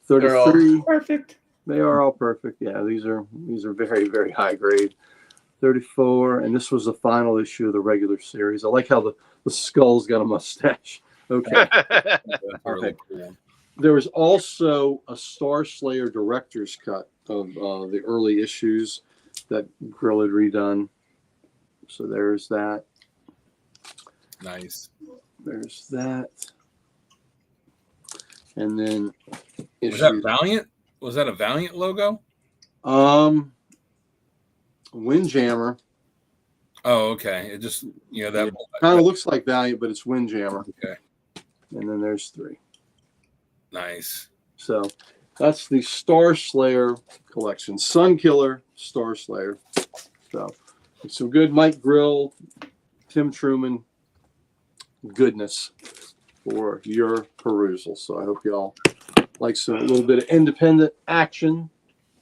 33. They're all perfect. They are all perfect. Yeah, these are very, very high grade. 34, and this was the final issue of the regular series. I like how the skull's got a mustache. Okay. Really cool. There was also a Star Slayer director's cut of the early issues that Grill had redone. So there's that. Nice. There's that. And then was that Valiant? Was that a Valiant logo? Windjammer. Oh, okay. It just that kind of looks like Valiant, but it's Windjammer. Okay. And then there's 3. Nice. So that's the Star Slayer collection. Sunkiller, Star Slayer. So some good Mike Grill, Tim Truman goodness for your perusal. So I hope y'all like a little bit of independent action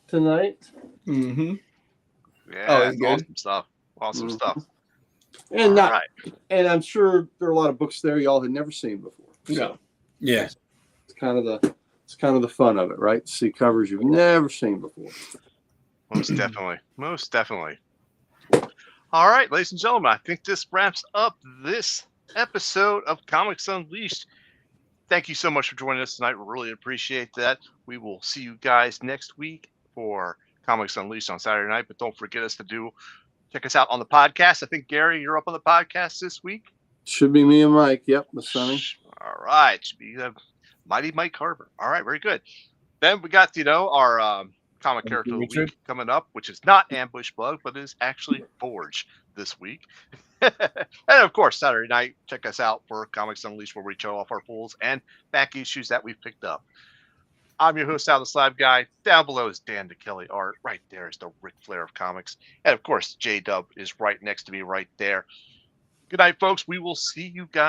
tonight. Yeah, awesome stuff. Awesome stuff. And and I'm sure there are a lot of books there y'all had never seen before. So yeah. It's kind of the fun of it, right? To see covers you've never seen before. Most definitely. All right, ladies and gentlemen, I think this wraps up this episode of Comics Unleashed. thank you so much for joining us tonight. We really appreciate that. We will see you guys next week for Comics Unleashed on Saturday night. But don't forget check us out on the podcast. I think, Gary, you're up on the podcast this week. Should be me and Mike. Yep, the Sunny. All right. Should be mighty Mike Carver. All right, very good. Then we got, our comic character of the week coming up, which is not Ambush Bug, but is actually Forge this week. And of course, Saturday night, check us out for Comics Unleashed, where we show off our pulls and back issues that we've picked up. I'm your host, Al the Slab Guy. Down below is Dan DeKelly art. Right there is the Ric Flair of comics. And of course, J-Dub is right next to me right there. Good night, folks. We will see you guys